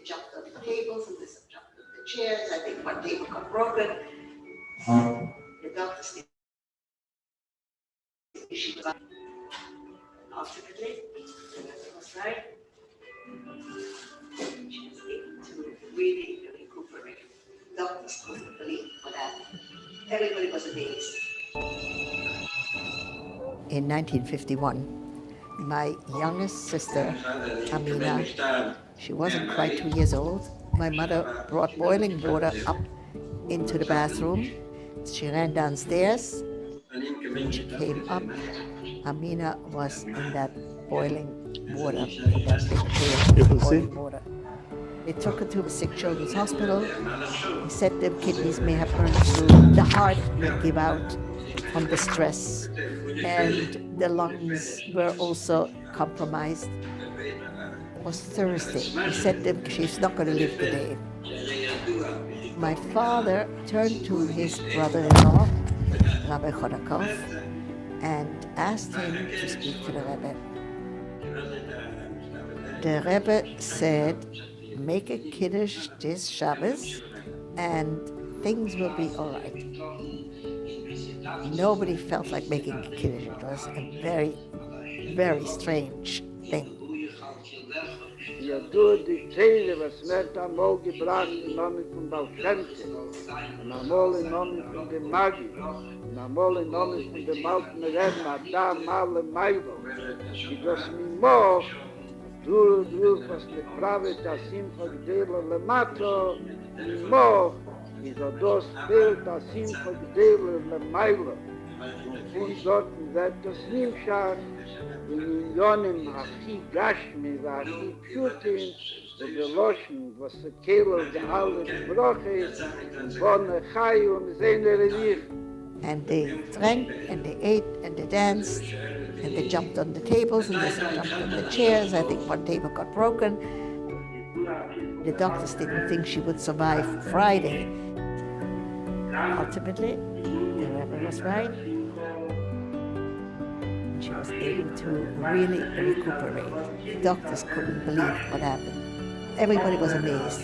jumped on the tables and they jumped on the chairs. I think one table got broken. The doctor said she was ultimately, it was right. She was able to really recuperate. Doctors couldn't believe what happened. Everybody was amazed. In 1951, my youngest sister, Amina, she wasn't quite 2 years old. My mother brought boiling water up into the bathroom. She ran downstairs. When she came up, Amina was in that boiling water, in that big pail of boiling water. They took her to the sick children's hospital. They said the kidneys may have burned through, the heart will give out from the stress, and the lungs were also compromised. It was Thursday. He said that she's not going to live today. My father turned to his brother-in-law, Rabbi Chodakov, and asked him to speak to the Rebbe. The Rebbe said, make a Kiddush this Shabbos and things will be all right. Nobody felt like making a Kiddush. It was a very, very strange thing. Ja, du, die Zähne, was wird einmal gebracht, im Namen von Balschente, und einmal im Namen von dem Magi, und einmal im Namen von dem alten Redner, da male Meilo, die das Mimo, du, was mit Prave, das Simcha Gdela Lemato, Mimo, ist auch das Bild, das Simcha Gdela Lemailo, und von dort wird das Nimschach, Millionen הכי גשמי והכי פשוטים ובלושן וסקלו ואלף ברוכס ובונה חיו ומזיין לרניך. And they drank and they ate and they danced and they jumped on the tables and they jumped on the chairs. I think one table got broken. The doctors didn't think she would survive Friday. Ultimately, the Rebbe was right. She was able to really recuperate. The doctors couldn't believe what happened. Everybody was amazed.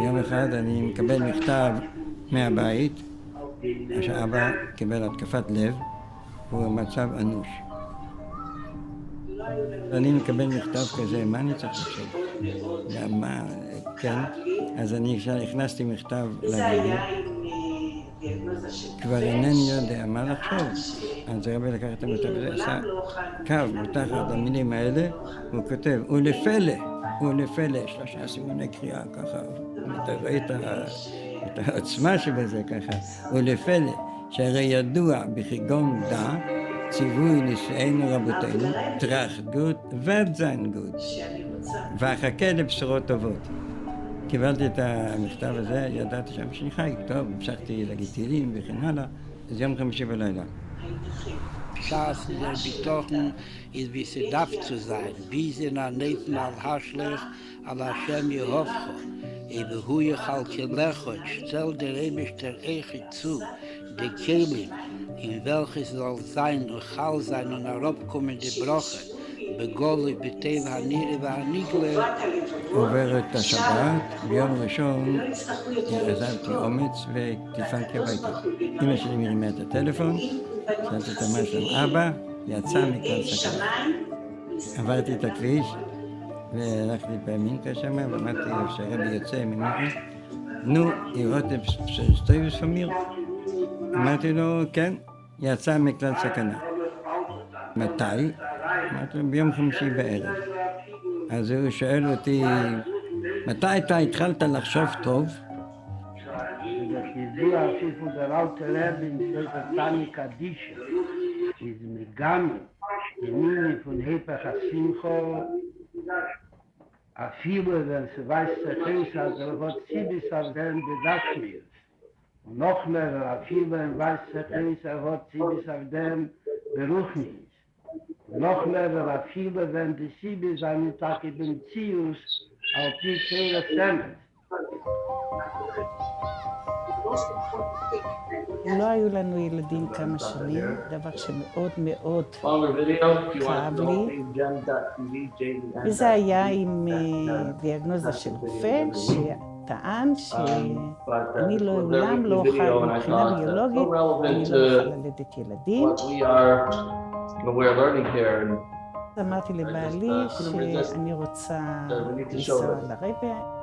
יום אחד אני מקבל מכתב מהבית, שאבא קיבל התקפת לב, והוא במצב אנוש. אני מקבל מכתב כזה, מה אני צריך לחשוב? מה, כן, אז אני הכנסתי מכתב לגילי. כבר אינני יודע מה לחשוב. אז הרבי לקח את המכתב הזה, עשה קו מתחת למילים האלה, הוא כותב, ולפלא, 3 סימני קריאה ככה, אתה רואה את העוצמה שבזה ככה, ולפלא, שהרי ידוע בכגון דע, ציווי נשיאנו רבותינו, טראח גוד ורדזיין גוד, ואחכה לבשורות טובות. קיבלתי את המכתב הזה, ידעתי שם שאני חי, טוב, המשכתי להגיד תהילים וכן הלאה, אז יום חמישי בלילה. Schaß der Betochen ist, wie sie darf zu sein, wie sie nach Neiten al-Haschlech al-Hashem Yehovcho, eben hu yechal kelechot, stell der Ebesch der Eche zu, die Kelim, in welches soll sein und chal sein und herabkommen die Broche, בגולוי בטבע הנירי והניגלה. עוברת השבת, ביום ראשון עזבתי אומץ וטלפנתי הביתה. אמא שלי מרימה את הטלפון, שאלתי את מה שלום, אבא יצא מכלל סכנה. עברתי את הכביש והלכתי במינקה שם, ואמרתי שהרבי יוצא ממינקה. נו, אירותם שטויבס פמיר? אמרתי לו, כן, יצא מכלל סכנה. מתי? אמרתי לו, ביום חמישי בערב. אז הוא שואל אותי, מתי אתה התחלת לחשוב טוב? ידוע אפילו דראלת רבים ספר תני קדישה, איזה מגמי, ימיני פון היפך השמחו, אפילו wenn sie weiß zerfällt, also wird sie bis auf den Bedachschmier. Und noch mehr, אפילו wenn weiß zerfällt, wird sie bis auf den Beruchnis. Noch mehr, אפילו wenn die sie bis an den Tag in den Zius auf die Schöne Stemmen. לא היו לנו ילדים כמה שנים, דבר שמאוד מאוד כאב לי. וזה היה עם דיאגנוזה של רופא שטען שאני לעולם לא אוכל, מבחינה ביולוגית, אני לא אוכל ללדת ילדים. אמרתי לבעלי שאני רוצה לנסוע לרבה.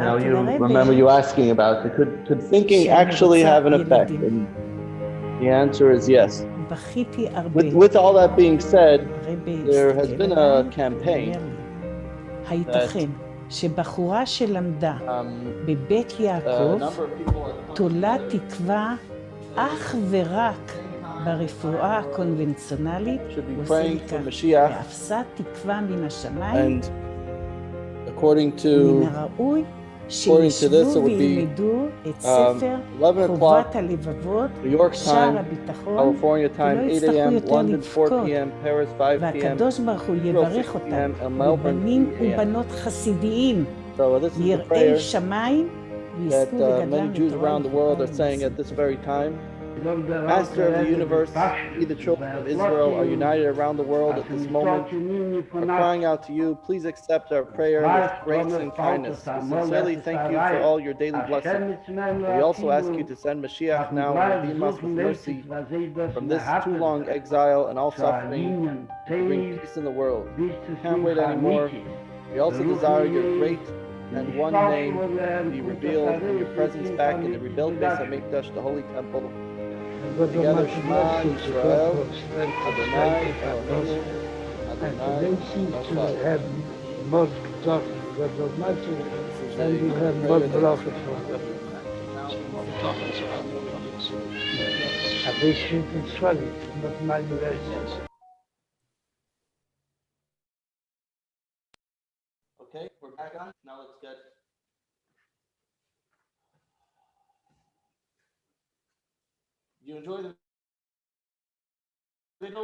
Now you remember you asking about it. Could thinking actually have an effect? And the answer is yes. With all that being said, there has been a campaign הייתכן שבחורה שלמדה בבית יעקב תולה תקווה אך ורק ברפואה הקונבנציונלית, ואפסה תקווה מן השמיים. מן הראוי שישבו וילמדו את ספר חובת הלבבות, שער הביטחון, ולא יצטרכו יותר לבכות, והקדוש ברוך הוא יברך אותם מבנים ובנות חסידיים, יראי שמיים, ויזכו לגדלם לתורה. Master of the universe, we the children of Israel are united around the world at this moment, are crying out to you, please accept our prayer with grace and kindness. We sincerely thank you for all your daily blessings. We also ask you to send Mashiach now and redeem us with mercy from this too long exile and all suffering to bring peace in the world. We can't wait anymore. We also desire your great and one name to be revealed and your presence back in the rebuilt Beis HaMikdash, the holy temple. Together, Shema Yisrael, Adonai Eloheinu, Adonai Echad. Okay, we're back on. Now let's get. You enjoy the video?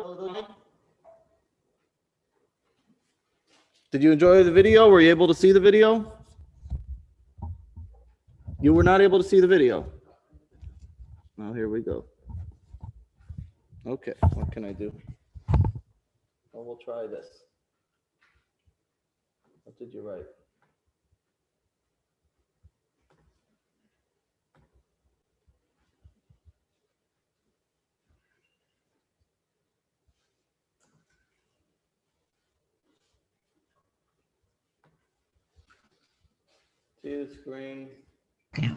Did you enjoy the video? Were you able to see the video? You were not able to see the video. Well, here we go. Okay, what can I do? Well, we'll try this. What did you write? See the screen.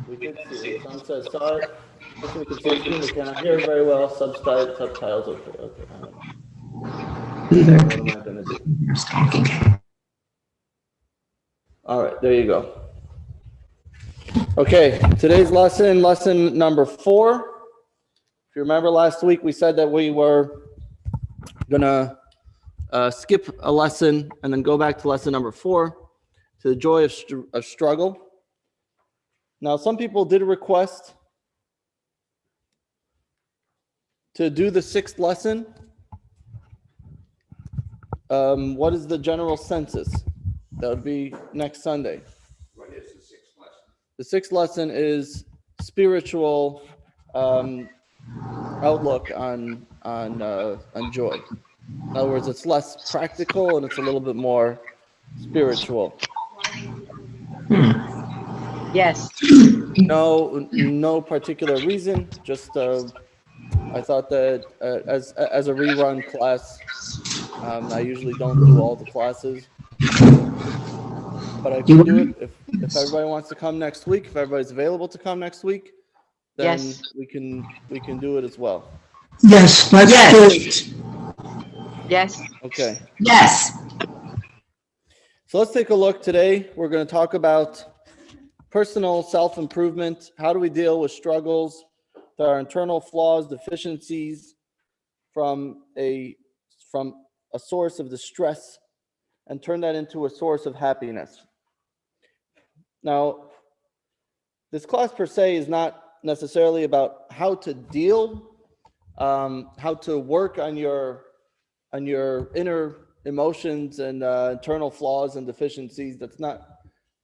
We did see it. Someone says, sorry. We can see the screen. We cannot hear very well. Subtitles. Okay. What am I going to do? All right, there you go. Okay, today's lesson number 4. If you remember last week, we said that we were going to skip a lesson and then go back to lesson number 4. To the joy of struggle. Now, some people did request to do the 6th lesson. What is the general census? That would be next Sunday. What is the 6th lesson? The 6th lesson is spiritual outlook on joy. In other words, it's less practical and it's a little bit more spiritual. Yes. No particular reason. Just I thought that as a rerun class, I usually don't do all the classes, but I can do it if everybody wants to come next week. If everybody's available to come next week, then Yes. we can do it as well. Yes, let's do it. Yes. Okay. Yes. So let's take a look today. We're going to talk about personal self-improvement. How do we deal with struggles, our internal flaws, deficiencies from a source of distress and turn that into a source of happiness. Now, this class per se is not necessarily about how to deal, how to work on your inner emotions and internal flaws and deficiencies. That's not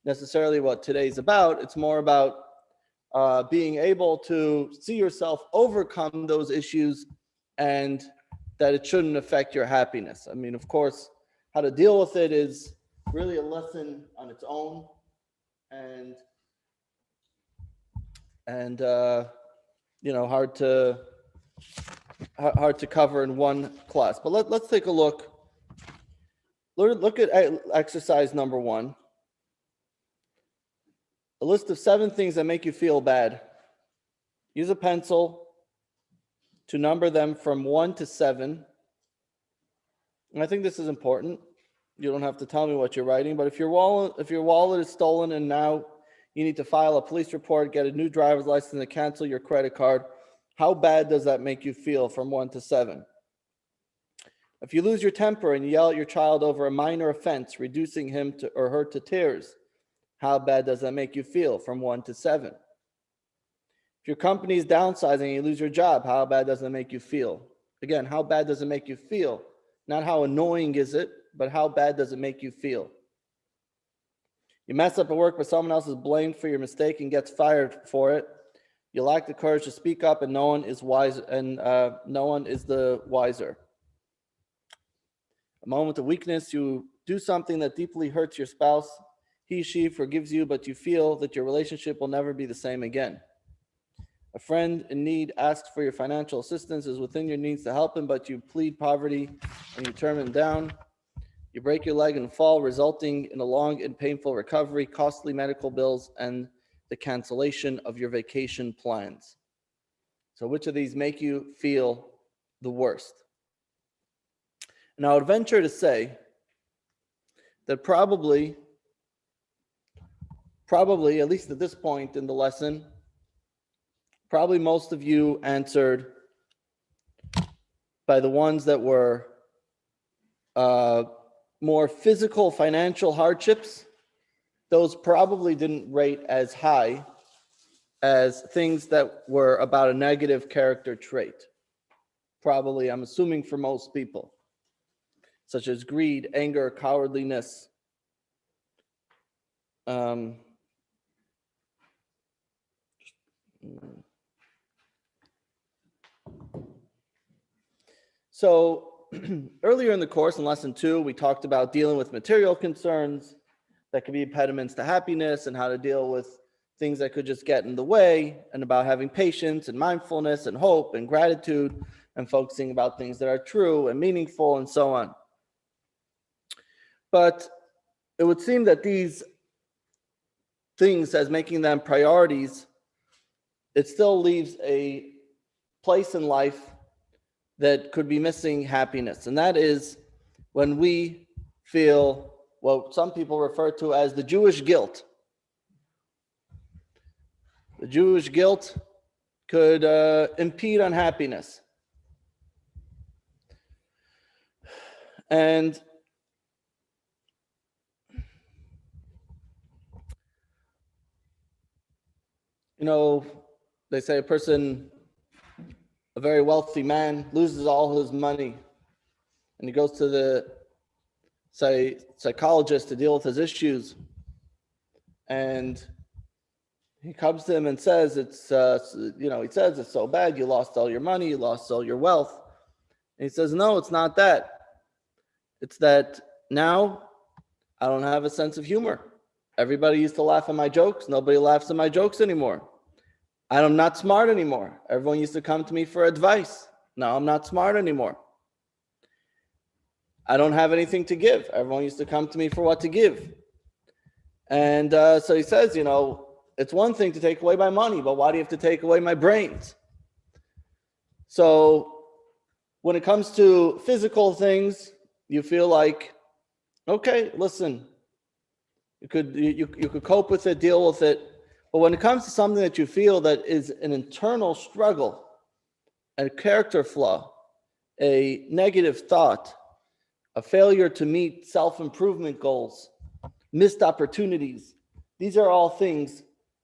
necessarily what today's about. It's more about being able to see yourself overcome those issues and that it shouldn't affect your happiness. I mean, of course, how to deal with it is really a lesson on its own, and hard to cover in one class. But let's take a look. Look at exercise number 1. A list of 7 things that make you feel bad. Use a pencil to number them from 1 to 7. And I think this is important. You don't have to tell me what you're writing, but if your wallet is stolen and now you need to file a police report, get a new driver's license, and cancel your credit card, how bad does that make you feel from 1 to 7? If you lose your temper and you yell at your child over a minor offense, reducing him or her to tears, how bad does that make you feel from 1 to 7? If your company is downsizing and you lose your job, how bad does that make you feel? Again, how bad does it make you feel? Not how annoying is it, but how bad does it make you feel? You mess up at work, but someone else is blamed for your mistake and gets fired for it. You lack the courage to speak up, and no one is wise, and no one is the wiser. A moment of weakness, you do something that deeply hurts your spouse. She forgives you, but you feel that your relationship will never be the same again. A friend in need asks for your financial assistance, is within your needs to help him, but you plead poverty and you turn him down. You break your leg and fall, resulting in a long and painful recovery, costly medical bills, and the cancellation of your vacation plans. So which of these make you feel the worst? And I would venture to say that probably, at least at this point in the lesson, probably most of you answered by the ones that were more physical financial hardships. Those probably didn't rate as high as things that were about a negative character trait. Probably, I'm assuming for most people, such as greed, anger, cowardliness. So earlier in the course, in lesson 2, we talked about dealing with material concerns that could be impediments to happiness and how to deal with things that could just get in the way, and about having patience and mindfulness and hope and gratitude and focusing about things that are true and meaningful and so on. But it would seem that these things, as making them priorities, it still leaves a place in life that could be missing happiness. And that is when we feel what some people refer to as the Jewish guilt. The Jewish guilt could impede on happiness. And they say a very wealthy man loses all his money and he goes to the psychologist to deal with his issues, and he comes to him and says he says it's so bad, you lost all your money, you lost all your wealth. And he says, no, it's not that. It's that now I don't have a sense of humor. Everybody used to laugh at my jokes. Nobody laughs at my jokes anymore. I'm not smart anymore. Everyone used to come to me for advice. Now I'm not smart anymore. I don't have anything to give. Everyone used to come to me for what to give. And so he says, it's one thing to take away my money, but why do you have to take away my brains? So when it comes to physical things, you feel like, okay, listen, you could cope with it, deal with it. But when it comes to something that you feel that is an internal struggle, a character flaw, a negative thought, a failure to meet self-improvement goals, missed opportunities, these are all things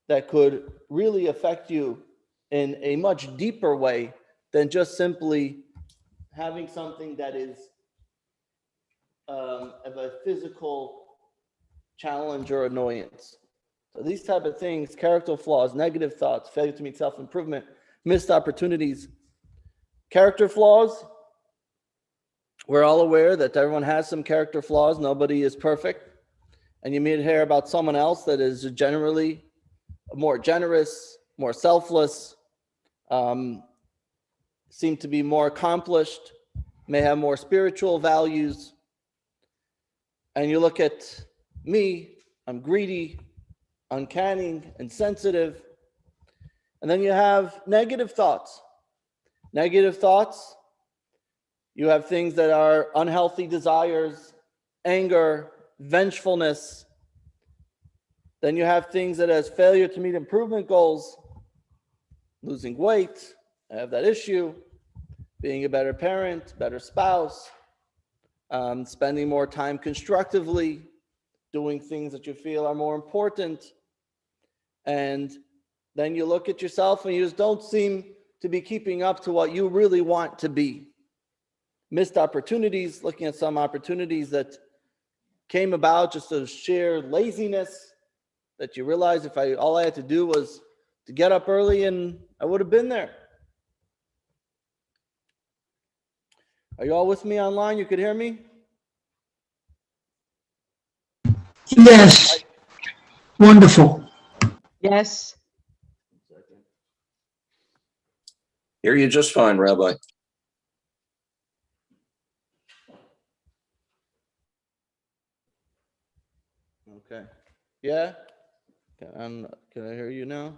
that could really affect you in a much deeper way than just simply having something that is of a physical challenge, or annoyance. So these type of things, character flaws, negative thoughts, failure to meet self-improvement, missed opportunities. Character flaws, we're all aware that everyone has some character flaws. Nobody is perfect. And you may hear about someone else that is generally more generous, more selfless, seem to be more accomplished, may have more spiritual values. And you look at me, I'm greedy, uncanny, insensitive. And then you have negative thoughts. Negative thoughts, you have things that are unhealthy desires, anger, vengefulness. Then you have things that as failure to meet improvement goals, losing weight, I have that issue, being a better parent, better spouse, spending more time constructively, doing things that you feel are more important. And then you look at yourself and you just don't seem to be keeping up to what you really want to be. Missed opportunities, looking at some opportunities that came about just a sheer laziness, that you realize if all I had to do was to get up early and I would have been there. Are you all with me online? You could hear me? Yes. Wonderful. Yes. Hear you just fine, Rabbi. Okay. Yeah? Can I hear you now?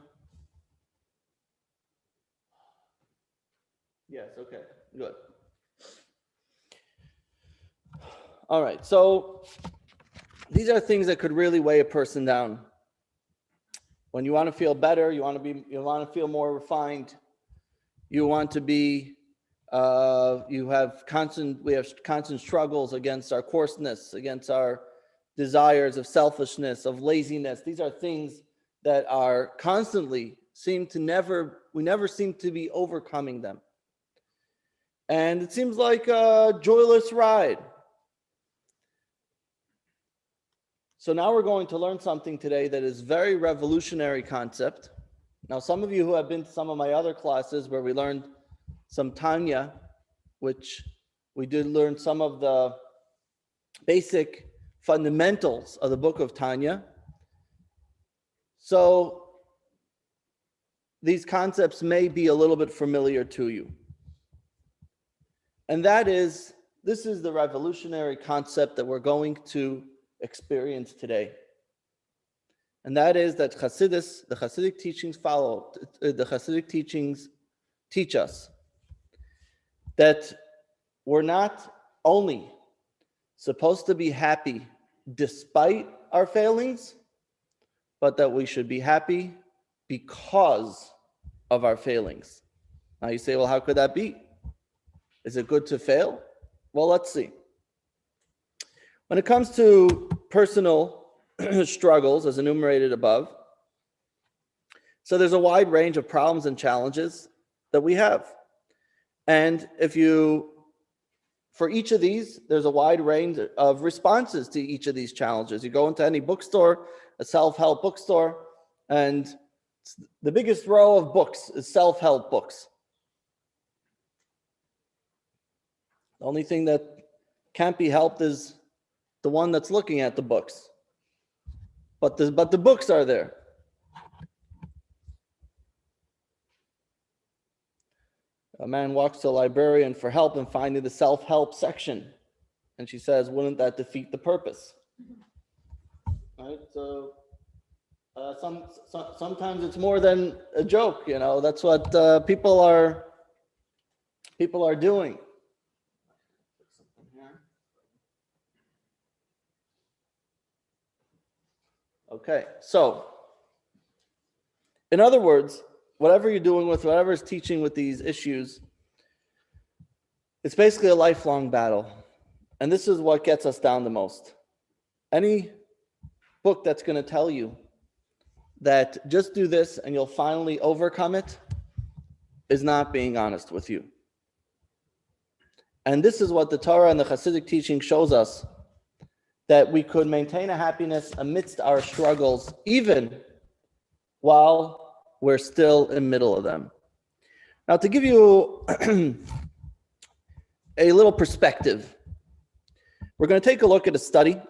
Yes, okay, good. All right, so these are things that could really weigh a person down. When you want to feel better, you want to feel more refined, you want to be, we have constant struggles against our coarseness, against our desires of selfishness, of laziness. These are things that are constantly we never seem to be overcoming them. And it seems like a joyless ride. So now we're going to learn something today that is very revolutionary concept. Now, some of you who have been to some of my other classes where we learned some Tanya, which we did learn some of the basic fundamentals of the book of Tanya. So these concepts may be a little bit familiar to you. And that is, this is the revolutionary concept that we're going to experience today. And that is that the Hasidic teachings the Hasidic teachings teach us that we're not only supposed to be happy despite our failings, but that we should be happy because of our failings. Now you say, well, how could that be? Is it good to fail? Well, let's see. When it comes to personal struggles, as enumerated above, so there's a wide range of problems and challenges that we have. And for each of these, there's a wide range of responses to each of these challenges. You go into any bookstore, a self-help bookstore, and the biggest row of books is self-help books. The only thing that can't be helped is the one that's looking at the books. But the books are there. A man walks to a librarian for help and finding the self-help section. And she says, wouldn't that defeat the purpose? Right? So sometimes it's more than a joke, that's what people are doing. Okay, so in other words, whatever you're doing with, whatever is teaching with these issues, it's basically a lifelong battle. And this is what gets us down the most. Any book that's going to tell you that just do this and you'll finally overcome it is not being honest with you. And this is what the Torah and the Hasidic teaching shows us, that we could maintain a happiness amidst our struggles, even while we're still in the middle of them. Now, to give you a little perspective, we're going to take a look at a study.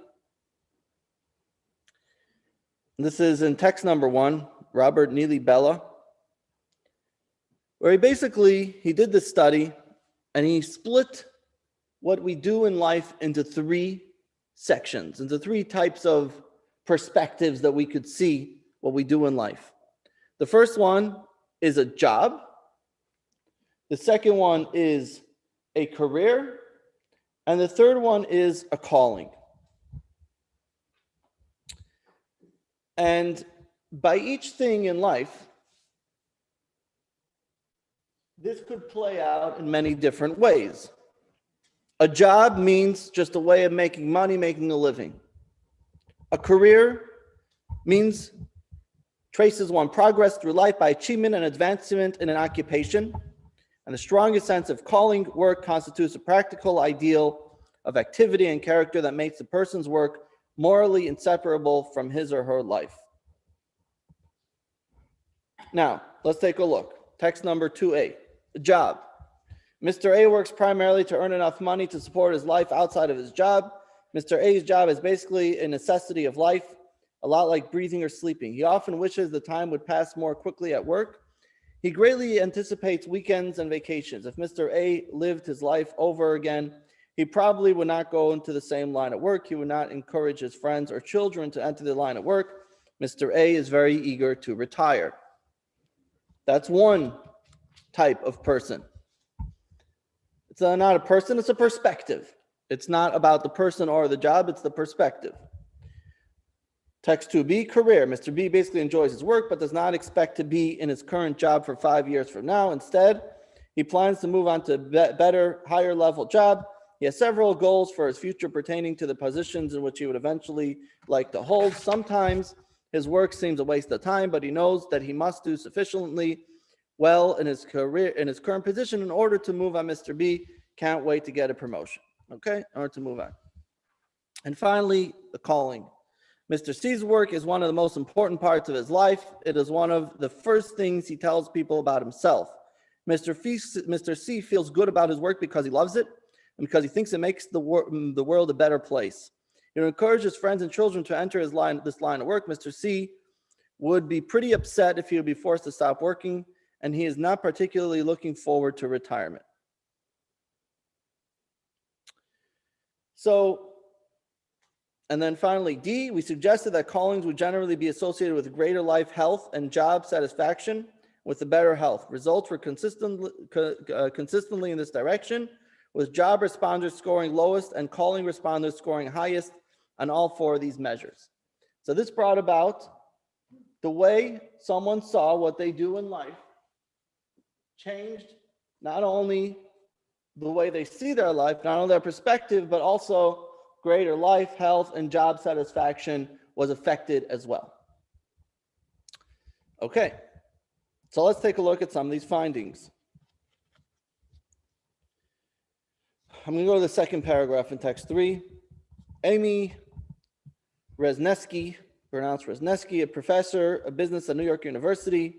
This is in text number 1, Robert Neely Bella, where he did this study and he split what we do in life into 3 sections, into 3 types of perspectives that we could see what we do in life. The first one is a job. The second one is a career. And the third one is a calling. And by each thing in life, this could play out in many different ways. A job means just a way of making money, making a living. A career means traces one progress through life by achievement and advancement in an occupation. And the strongest sense of calling work constitutes a practical ideal of activity and character that makes the person's work morally inseparable from his or her life. Now, let's take a look. Text number 2A, a job. Mr. A works primarily to earn enough money to support his life outside of his job. Mr. A's job is basically a necessity of life, a lot like breathing or sleeping. He often wishes the time would pass more quickly at work. He greatly anticipates weekends and vacations. If Mr. A lived his life over again, he probably would not go into the same line of work. He would not encourage his friends or children to enter the line of work. Mr. A is very eager to retire. That's one type of person. It's not a person, it's a perspective. It's not about the person or the job, it's the perspective. Text 2B, career. Mr. B basically enjoys his work, but does not expect to be in his current job for 5 years from now. Instead, he plans to move on to a better, higher level job. He has several goals for his future pertaining to the positions in which he would eventually like to hold. Sometimes his work seems a waste of time, but he knows that he must do sufficiently well in his career, in his current position, in order to move on. Mr. B can't wait to get a promotion. Okay, in order to move on. And finally, the calling. Mr. C's work is one of the most important parts of his life. It is one of the first things he tells people about himself. Mr. C feels good about his work because he loves it and because he thinks it makes the world a better place. He encourages friends and children to enter this line of work. Mr. C would be pretty upset if he would be forced to stop working, and he is not particularly looking forward to retirement. And then finally, D, we suggested that callings would generally be associated with greater life health and job satisfaction with a better health. Results were consistently in this direction, with job responders scoring lowest and calling responders scoring highest on all 4 of these measures. So this brought about the way someone saw what they do in life changed not only the way they see their life, not only their perspective, but also greater life, health, and job satisfaction was affected as well. Okay, so let's take a look at some of these findings. I'm going to go to the second paragraph in text 3. Amy Resnesky, pronounced Resnesky, a professor of business at New York University,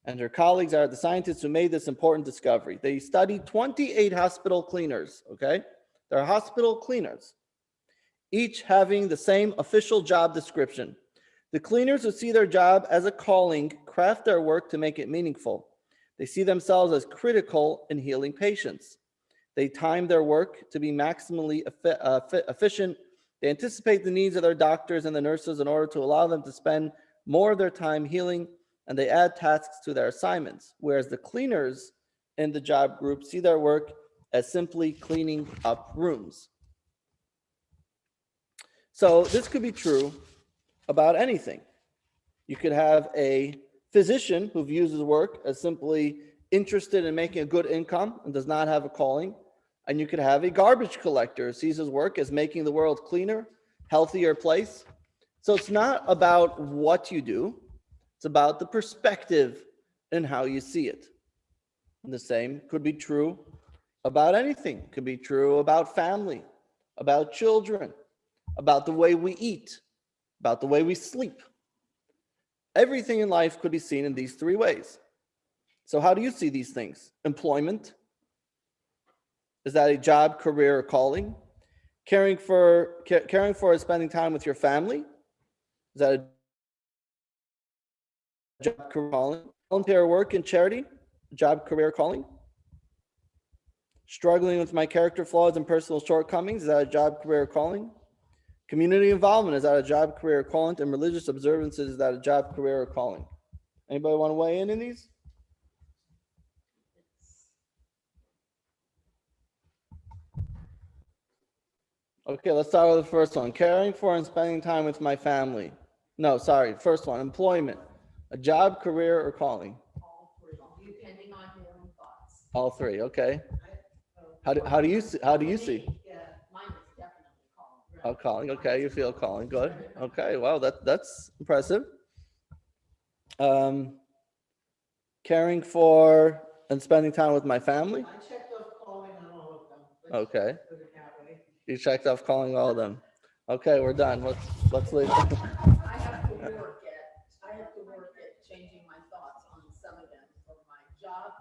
and her colleagues are the scientists who made this important discovery. They studied 28 hospital cleaners, okay? They're hospital cleaners, each having the same official job description. The cleaners who see their job as a calling craft their work to make it meaningful. They see themselves as critical in healing patients. They time their work to be maximally efficient. They anticipate the needs of their doctors and the nurses in order to allow them to spend more of their time healing, and they add tasks to their assignments, whereas the cleaners in the job group see their work as simply cleaning up rooms. So this could be true about anything. You could have a physician who views his work as simply interested in making a good income and does not have a calling. And you could have a garbage collector who sees his work as making the world cleaner, healthier place. So it's not about what you do. It's about the perspective and how you see it. And the same could be true about anything. It could be true about family, about children, about the way we eat, about the way we sleep. Everything in life could be seen in these three ways. So how do you see these things? Employment. Is that a job, career, or calling? Caring for and spending time with your family. Is that a job, career, calling? Volunteer work and charity, job, career, calling? Struggling with my character flaws and personal shortcomings, is that a job, career, calling? Community involvement, is that a job, career, calling? And religious observances, is that a job, career, or calling? Anybody want to weigh in these? Okay, let's start with the first one. Caring for and spending time with my family. No, sorry, first one, employment. A job, career, or calling? All three, depending on your own thoughts. All three, okay. How do you see? How do you see? Mine is definitely calling. Oh, calling. Okay, you feel calling. Good. Okay, wow, that's impressive. Caring for and spending time with my family. I checked off calling on all of them. Okay. Put it that way. You checked off calling all of them. Okay, we're done. Let's leave. I have to work at changing my thoughts on some of them. For my job,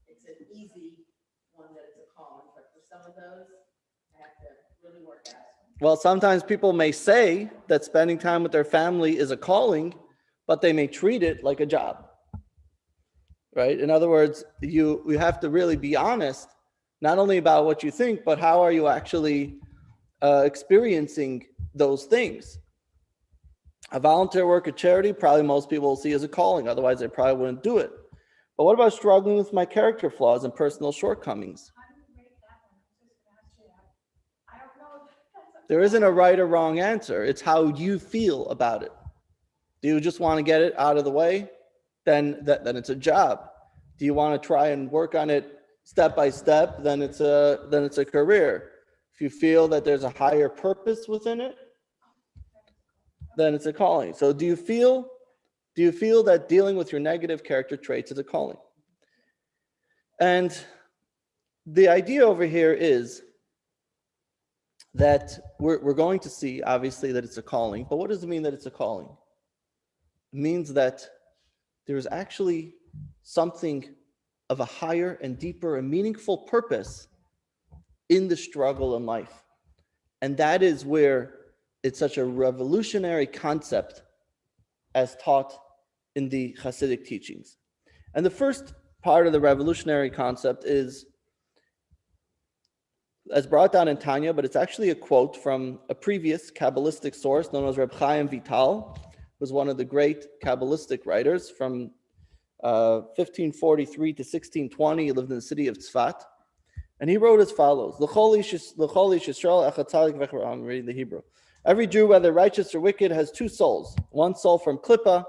it's an easy one that it's a calling, but for some of those, I have to really work at it. Well, sometimes people may say that spending time with their family is a calling, but they may treat it like a job. Right? In other words, you have to really be honest, not only about what you think, but how are you actually experiencing those things. A volunteer work at charity, probably most people will see as a calling, otherwise they probably wouldn't do it. But what about struggling with my character flaws and personal shortcomings? There isn't a right or wrong answer. It's how you feel about it. Do you just want to get it out of the way? Then it's a job. Do you want to try and work on it step by step? Then it's a career. If you feel that there's a higher purpose within it, then it's a calling. So do you feel that dealing with your negative character traits is a calling? And the idea over here is that we're going to see, obviously, that it's a calling. But what does it mean that it's a calling? It means that there's actually something of a higher and deeper and meaningful purpose in the struggle in life. And that is where it's such a revolutionary concept as taught in the Hasidic teachings. And the first part of the revolutionary concept is, as brought down in Tanya, but it's actually a quote from a previous Kabbalistic source known as Reb Chaim Vital, who was one of the great Kabbalistic writers from 1543 to 1620. He lived in the city of Tzfat. And he wrote as follows. I'm reading the Hebrew. Every Jew, whether righteous or wicked, has two souls. One soul from Klippa,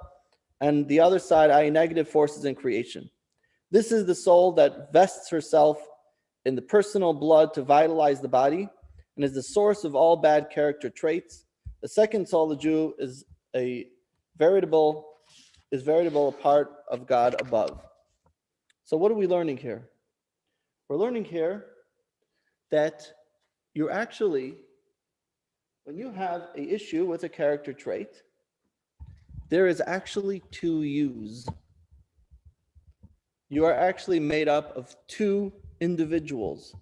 and the other side, i.e. negative forces in creation. This is the soul that vests herself in the personal blood to vitalize the body, and is the source of all bad character traits. The second soul, the Jew, is a veritable part of God above. So what are we learning here? We're learning here that you're actually, when you have an issue with a character trait, there is actually two yous. You are actually made up of two individuals.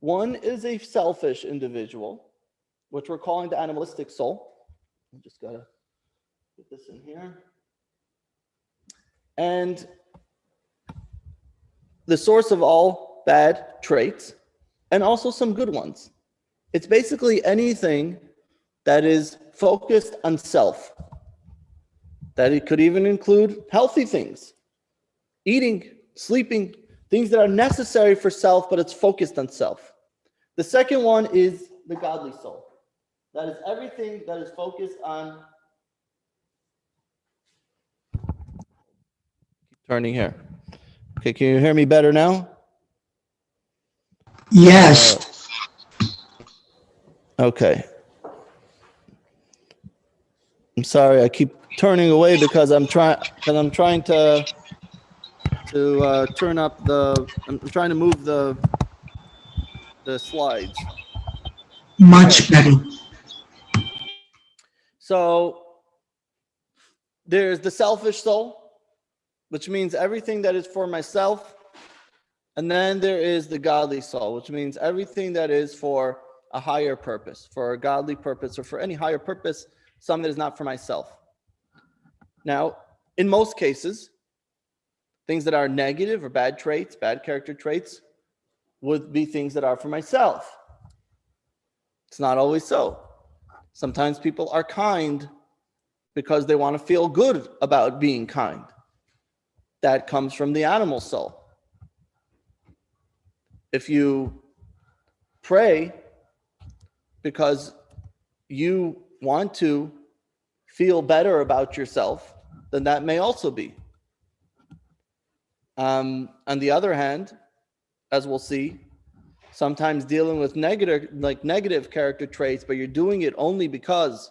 One is a selfish individual, which we're calling the animalistic soul. I just gotta put this in here. And the source of all bad traits, and also some good ones. It's basically anything that is focused on self. That it could even include healthy things, eating, sleeping, things that are necessary for self, but it's focused on self. The second one is the godly soul. That is everything that is focused on. Keep turning here. Okay, can you hear me better now? Yes. Okay. I'm sorry, I keep turning away because I'm trying to turn up I'm trying to move the slides. Much better. So there's the selfish soul, which means everything that is for myself. And then there is the godly soul, which means everything that is for a higher purpose, for a godly purpose, or for any higher purpose, something that is not for myself. Now, in most cases, things that are negative or bad traits, bad character traits, would be things that are for myself. It's not always so. Sometimes people are kind because they want to feel good about being kind. That comes from the animal soul. If you pray because you want to feel better about yourself, then that may also be. On the other hand, as we'll see, sometimes dealing with negative character traits, but you're doing it only because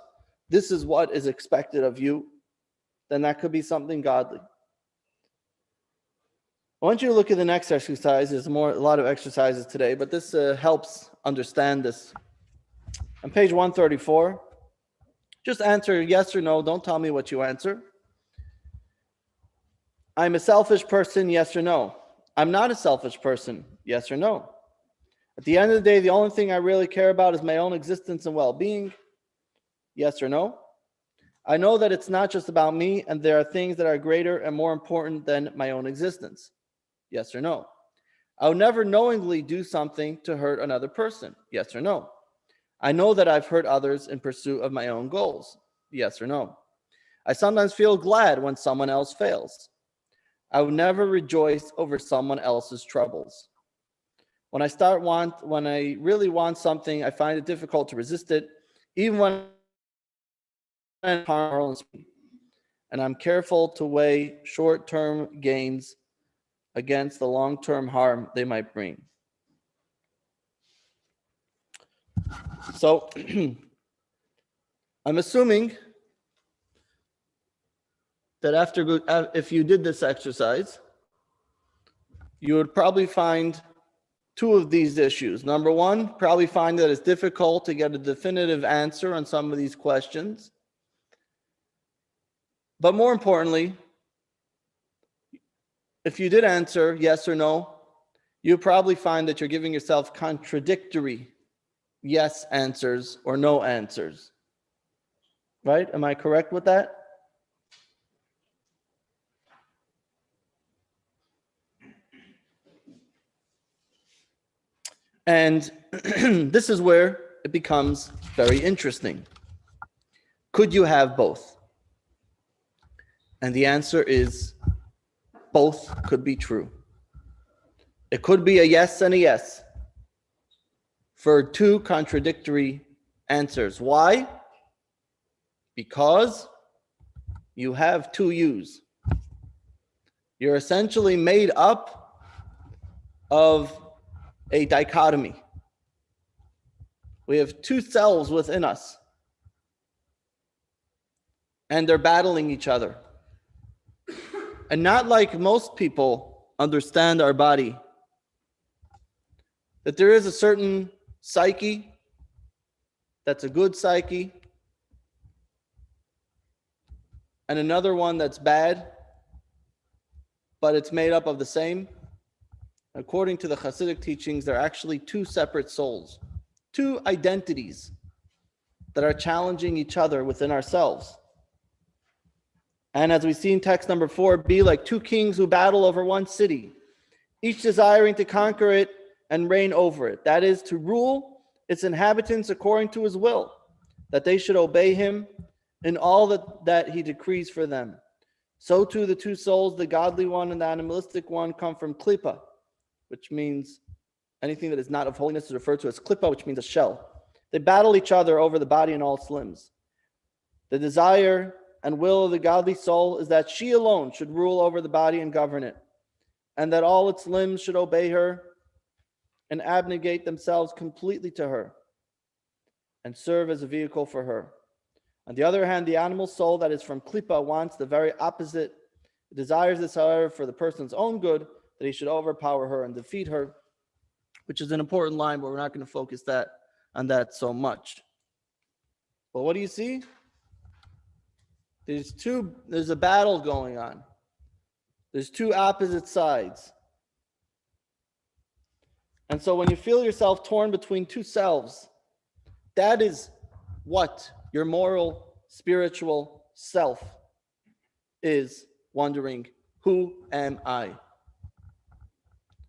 this is what is expected of you, then that could be something godly. I want you to look at the next exercise. There's a lot of exercises today, but this helps understand this. On page 134, just answer yes or no. Don't tell me what you answer. I'm a selfish person, yes or no. I'm not a selfish person, yes or no. At the end of the day, the only thing I really care about is my own existence and well-being, yes or no. I know that it's not just about me, and there are things that are greater and more important than my own existence, yes or no. I would never knowingly do something to hurt another person, yes or no. I know that I've hurt others in pursuit of my own goals, yes or no. I sometimes feel glad when someone else fails. I would never rejoice over someone else's troubles. When I really want something, I find it difficult to resist it, even when I'm harmful, and I'm careful to weigh short-term gains against the long-term harm they might bring. So I'm assuming that if you did this exercise, you would probably find two of these issues. Number one, probably find that it's difficult to get a definitive answer on some of these questions. But more importantly, if you did answer yes or no, you probably find that you're giving yourself contradictory yes answers or no answers. Right? Am I correct with that? And this is where it becomes very interesting. Could you have both? And the answer is both could be true. It could be a yes and a yes for two contradictory answers. Why? Because you have two yous. You're essentially made up of a dichotomy. We have two selves within us, and they're battling each other. And not like most people understand our body, that there is a certain psyche that's a good psyche, and another one that's bad, but it's made up of the same. According to the Hasidic teachings, there are actually two separate souls, two identities that are challenging each other within ourselves. And as we see in text number 4, be like two kings who battle over one city, each desiring to conquer it and reign over it. That is, to rule its inhabitants according to his will, that they should obey him in all that he decrees for them. So too the two souls, the godly one and the animalistic one, come from klipa, which means anything that is not of holiness is referred to as klipa, which means a shell. They battle each other over the body and all its limbs. The desire and will of the godly soul is that she alone should rule over the body and govern it, and that all its limbs should obey her and abnegate themselves completely to her and serve as a vehicle for her. On the other hand, the animal soul that is from klipa wants the very opposite. It desires this, however, for the person's own good, that he should overpower her and defeat her, which is an important line, but we're not going to focus on that so much. But what do you see? There's a battle going on. There's two opposite sides. And so when you feel yourself torn between two selves, that is what your moral, spiritual self is wondering, who am I?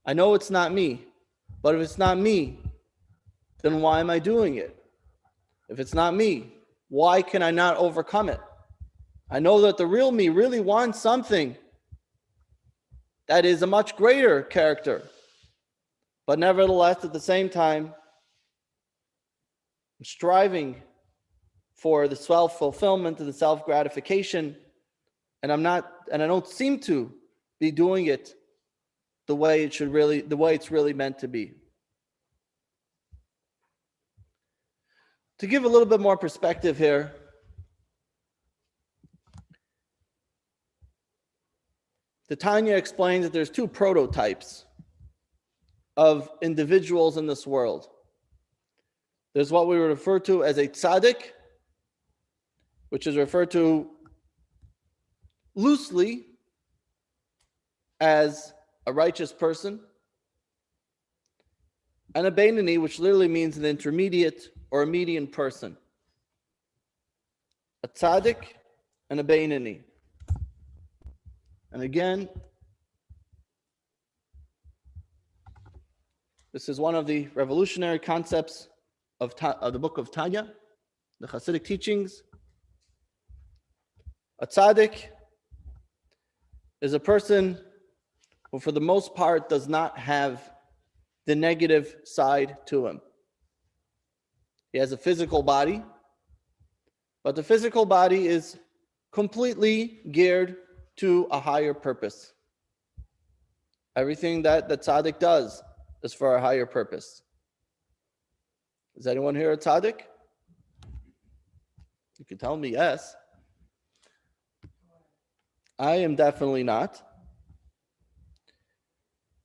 I know it's not me, but if it's not me, then why am I doing it? If it's not me, why can I not overcome it? I know that the real me really wants something that is a much greater character. But nevertheless, at the same time, I'm striving for the self-fulfillment and the self-gratification, and I don't seem to be doing it the way it's really meant to be. To give a little bit more perspective here, the Tanya explains that there's two prototypes of individuals in this world. There's what we refer to as a tzaddik, which is referred to loosely as a righteous person, and a beinoni, which literally means an intermediate or a median person. A tzaddik and a beinoni. And again, this is one of the revolutionary concepts of the book of Tanya, the Hasidic teachings. A tzaddik is a person who, for the most part, does not have the negative side to him. He has a physical body, but the physical body is completely geared to a higher purpose. Everything that the tzaddik does is for a higher purpose. Is anyone here a tzaddik? You can tell me yes. I am definitely not.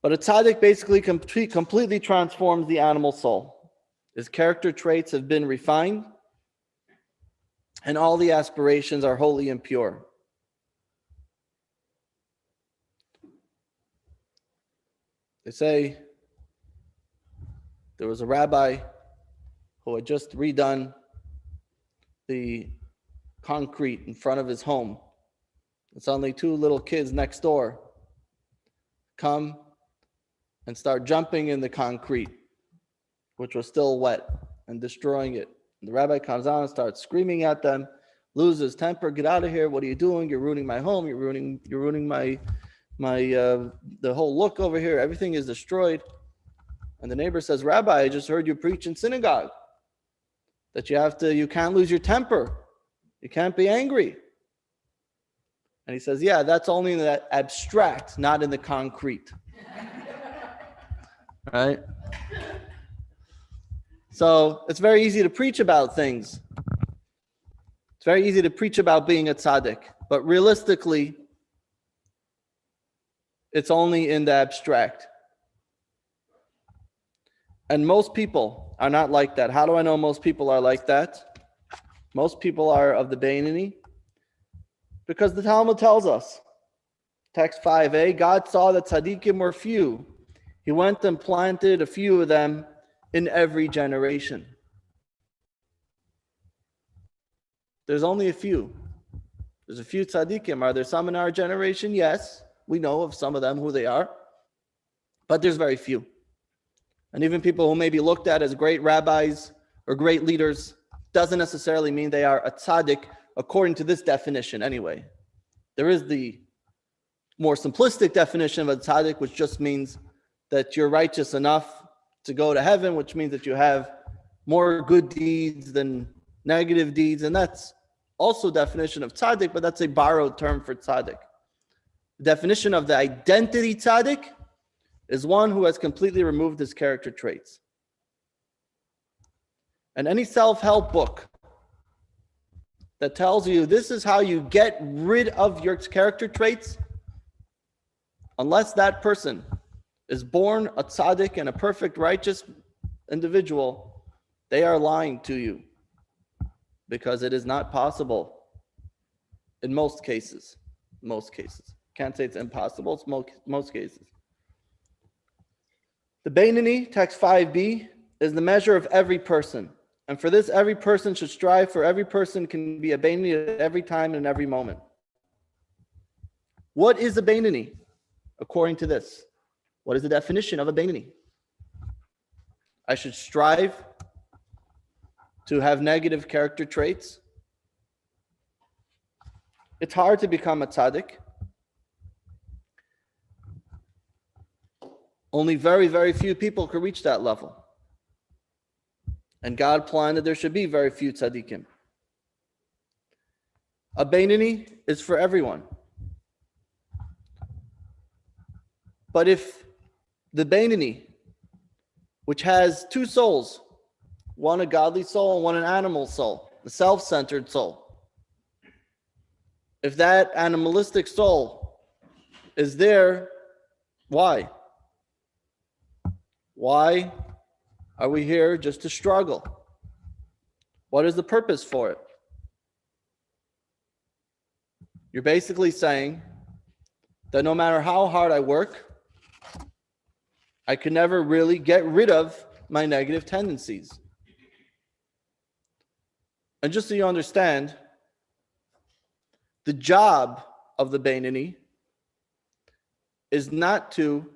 But a tzaddik basically completely transforms the animal soul. His character traits have been refined, and all the aspirations are holy and pure. They say there was a rabbi who had just redone the concrete in front of his home. And suddenly two little kids next door come and start jumping in the concrete, which was still wet, and destroying it. And the rabbi comes out and starts screaming at them, loses his temper, get out of here, what are you doing? You're ruining my home, you're ruining my the whole look over here, everything is destroyed. And the neighbor says, Rabbi, I just heard you preach in synagogue that you can't lose your temper. You can't be angry. And he says, yeah, that's only in the abstract, not in the concrete. Right? So it's very easy to preach about things. It's very easy to preach about being a tzaddik, but realistically, it's only in the abstract. And most people are not like that. How do I know most people are like that? Most people are of the beinoni, because the Talmud tells us, text 5a, God saw that tzaddikim were few. He went and planted a few of them in every generation. There's only a few. There's a few tzaddikim. Are there some in our generation? Yes. We know of some of them, who they are. But there's very few. And even people who may be looked at as great rabbis or great leaders doesn't necessarily mean they are a tzaddik according to this definition anyway. There is the more simplistic definition of a tzaddik, which just means that you're righteous enough to go to heaven, which means that you have more good deeds than negative deeds. And that's also a definition of tzaddik, but that's a borrowed term for tzaddik. The definition of the identity tzaddik is one who has completely removed his character traits. And any self-help book that tells you this is how you get rid of your character traits, unless that person is born a tzaddik and a perfect righteous individual, they are lying to you, because it is not possible. in most cases. Most cases. Can't say it's impossible. It's most cases. The Beinoni, text 5b, is the measure of every person. And for this, every person should strive, for every person can be a Beinoni at every time and every moment. What is a Beinoni? According to this, what is the definition of a Beinoni? I should strive to have negative character traits. It's hard to become a tzaddik. Only very, very few people could reach that level. And God planned that there should be very few tzaddikim. A Beinoni is for everyone. But if the Beinoni, which has two souls, one a godly soul and one an animal soul, the self-centered soul, if that animalistic soul is there, why? Why are we here just to struggle? What is the purpose for it? You're basically saying that no matter how hard I work, I can never really get rid of my negative tendencies. And just so you understand, the job of the Beinoni is not to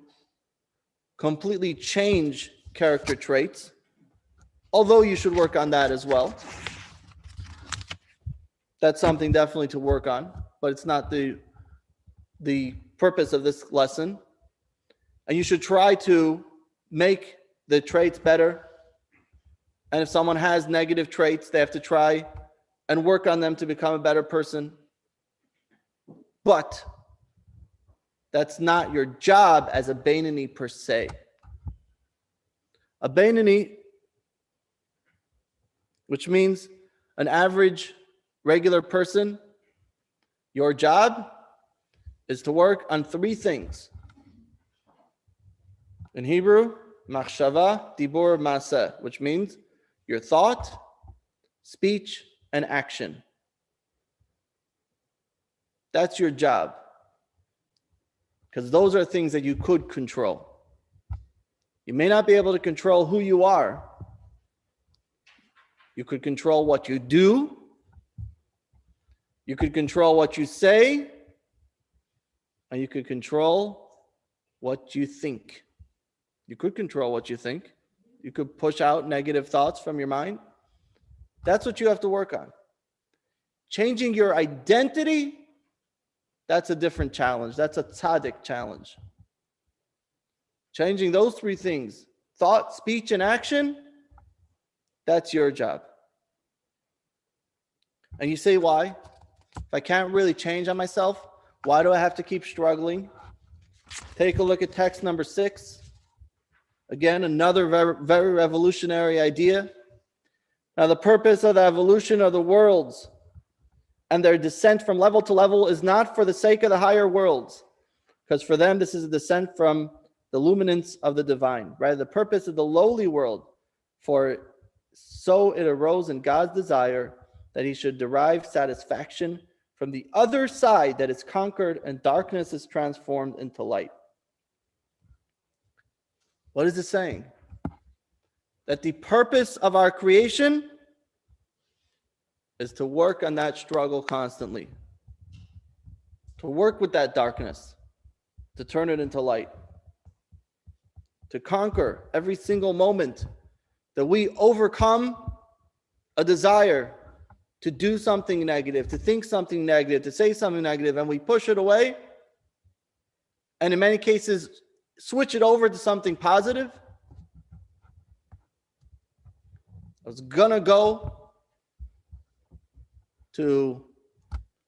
completely change character traits, although you should work on that as well. That's something definitely to work on, but it's not the purpose of this lesson. And you should try to make the traits better. And if someone has negative traits, they have to try and work on them to become a better person. But that's not your job as a Beinoni per se. A Beinoni, which means an average, regular person, your job is to work on three things. In Hebrew, machshava, dibur, maaseh, which means your thought, speech, and action. That's your job. Because those are things that you could control. You may not be able to control who you are. You could control what you do. You could control what you say. And you could control what you think. You could control what you think. You could push out negative thoughts from your mind. That's what you have to work on. Changing your identity, that's a different challenge. That's a tzaddik challenge. Changing those three things, thought, speech, and action, that's your job. And you say, why? If I can't really change on myself, why do I have to keep struggling? Take a look at text number 6. Again, another very revolutionary idea. Now, the purpose of the evolution of the worlds and their descent from level to level is not for the sake of the higher worlds, because for them, this is a descent from the luminance of the divine. Rather, the purpose of the lowly world, for so it arose in God's desire that he should derive satisfaction from the other side that is conquered and darkness is transformed into light. What is it saying? That the purpose of our creation is to work on that struggle constantly. To work with that darkness. To turn it into light. To conquer every single moment that we overcome a desire to do something negative, to think something negative, to say something negative, and we push it away. And in many cases, switch it over to something positive. I was gonna go to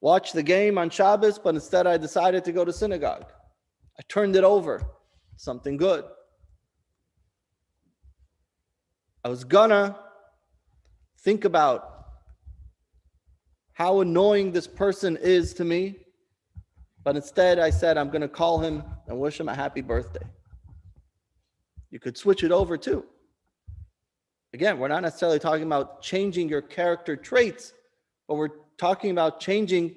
watch the game on Shabbos, but instead I decided to go to synagogue. I turned it over, something good. I was gonna think about how annoying this person is to me, but instead I said I'm gonna call him and wish him a happy birthday. You could switch it over too. Again, we're not necessarily talking about changing your character traits, but we're talking about changing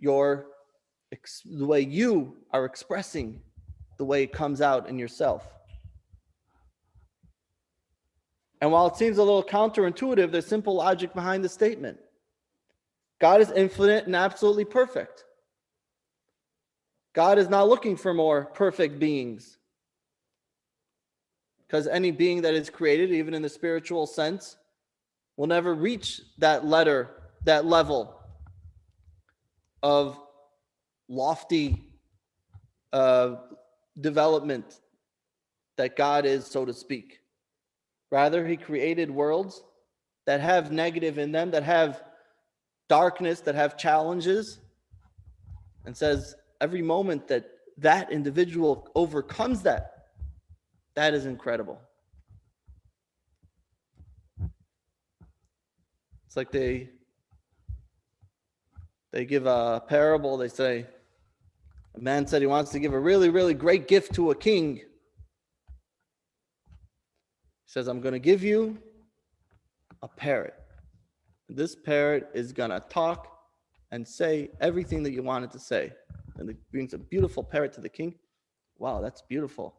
the way you are expressing the way it comes out in yourself. And while it seems a little counterintuitive, there's simple logic behind the statement. God is infinite and absolutely perfect. God is not looking for more perfect beings. Because any being that is created, even in the spiritual sense, will never reach that level of lofty development that God is, so to speak. Rather, he created worlds that have negative in them, that have darkness, that have challenges, and says every moment that that individual overcomes that is incredible. It's like they give a parable. They say, a man said he wants to give a really, really great gift to a king. He says, I'm going to give you a parrot. This parrot is going to talk and say everything that you want it to say. And it brings a beautiful parrot to the king. Wow, that's beautiful.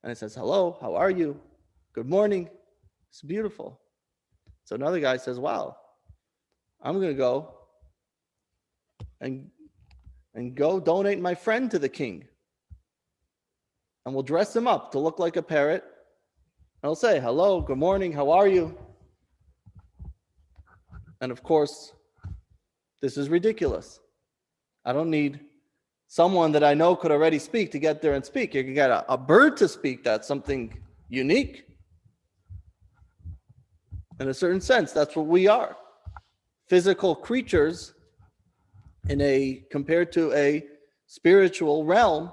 And it says, hello, how are you? Good morning. It's beautiful. So another guy says, wow, I'm going to go and go donate my friend to the king. And we'll dress him up to look like a parrot. And I'll say, hello, good morning, how are you? And of course, this is ridiculous. I don't need someone that I know could already speak to get there and speak. You can get a bird to speak. That's something unique. In a certain sense, that's what we are. Physical creatures compared to a spiritual realm.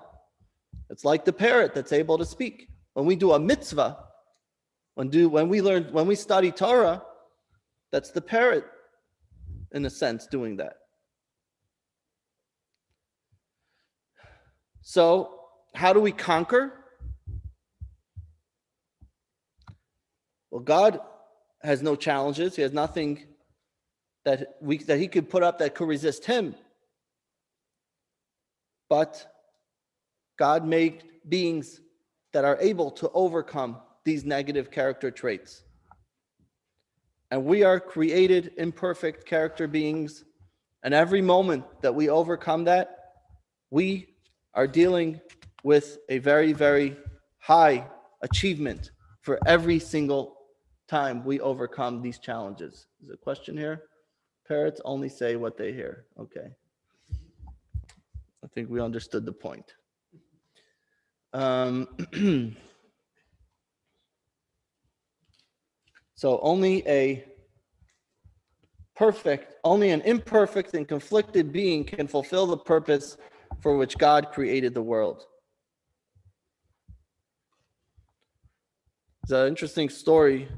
It's like the parrot that's able to speak. When we do a mitzvah, when we study Torah, that's the parrot, in a sense, doing that. So, how do we conquer? Well, God has no challenges. He has nothing that he could put up that could resist him. But God made beings that are able to overcome these negative character traits. And we are created imperfect character beings. And every moment that we overcome that, we are dealing with a very, very high achievement for every single time we overcome these challenges. Is there a question here? Parrots only say what they hear. Okay. I think we understood the point. So only an imperfect and conflicted being can fulfill the purpose for which God created the world. It's an interesting story.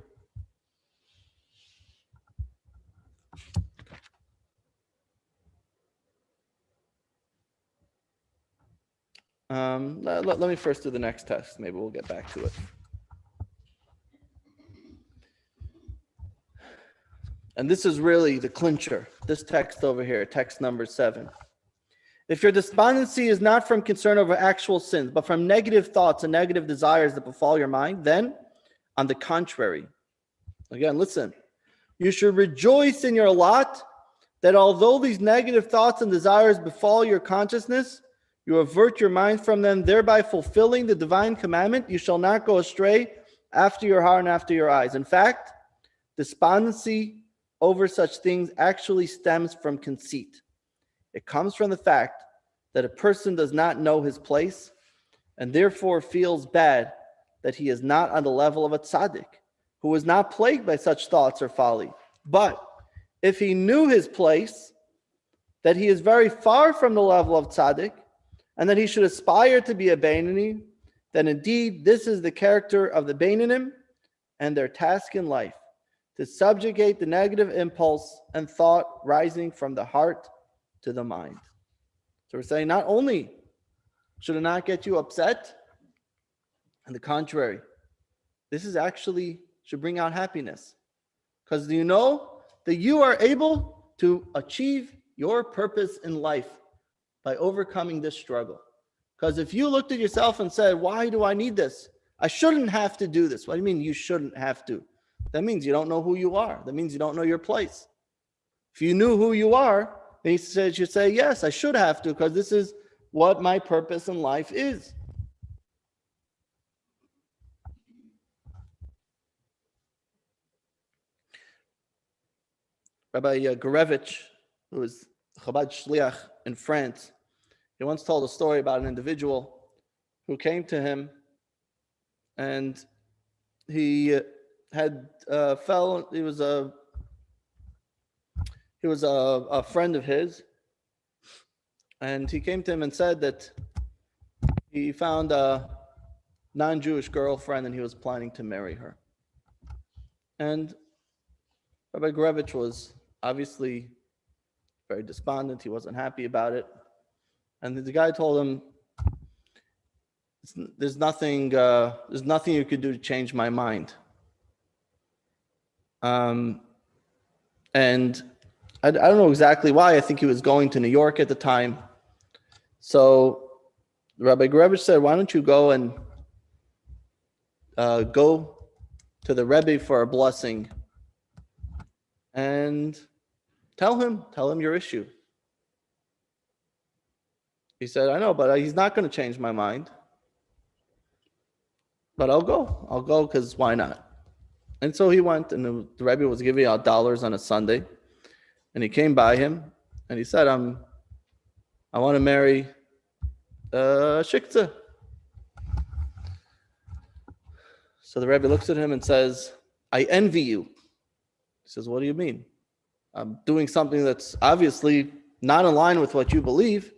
Let me first do the next test. Maybe we'll get back to it. And this is really the clincher. This text over here, text number 7. If your despondency is not from concern over actual sins, but from negative thoughts and negative desires that befall your mind, then, on the contrary, again, listen, you should rejoice in your lot that although these negative thoughts and desires befall your consciousness, you avert your mind from them, thereby fulfilling the divine commandment, you shall not go astray after your heart and after your eyes. In fact, despondency over such things actually stems from conceit. It comes from the fact that a person does not know his place and therefore feels bad that he is not on the level of a tzaddik, who is not plagued by such thoughts or folly. But if he knew his place, that he is very far from the level of tzaddik, and that he should aspire to be a Beinoni, then indeed this is the character of the Beinonim and their task in life, to subjugate the negative impulse and thought rising from the heart to the mind. So we're saying not only should it not get you upset, on the contrary, this is actually should bring out happiness. Because do you know that you are able to achieve your purpose in life by overcoming this struggle. Because if you looked at yourself and said, why do I need this? I shouldn't have to do this. What do you mean you shouldn't have to? That means you don't know who you are. That means you don't know your place. If you knew who you are, then you should say, yes, I should have to, because this is what my purpose in life is. Rabbi Gorevich, who was Chabad Shliach in France, he once told a story about an individual who came to him, and he had he was a friend of his, and he came to him and said that he found a non-Jewish girlfriend and he was planning to marry her. And Rabbi Gorevich was obviously very despondent. He wasn't happy about it. And the guy told him, there's nothing you could do to change my mind. And I don't know exactly why. I think he was going to New York at the time. So Rabbi Gorevich said, why don't you go and go to the Rebbe for a blessing and tell him your issue. He said, I know, but he's not going to change my mind. But I'll go because why not? And so he went, and the Rebbe was giving out dollars on a Sunday. And he came by him, and he said, I want to marry Shikta. So the Rebbe looks at him and says, I envy you. He says, what do you mean? I'm doing something that's obviously not in line with what you believe.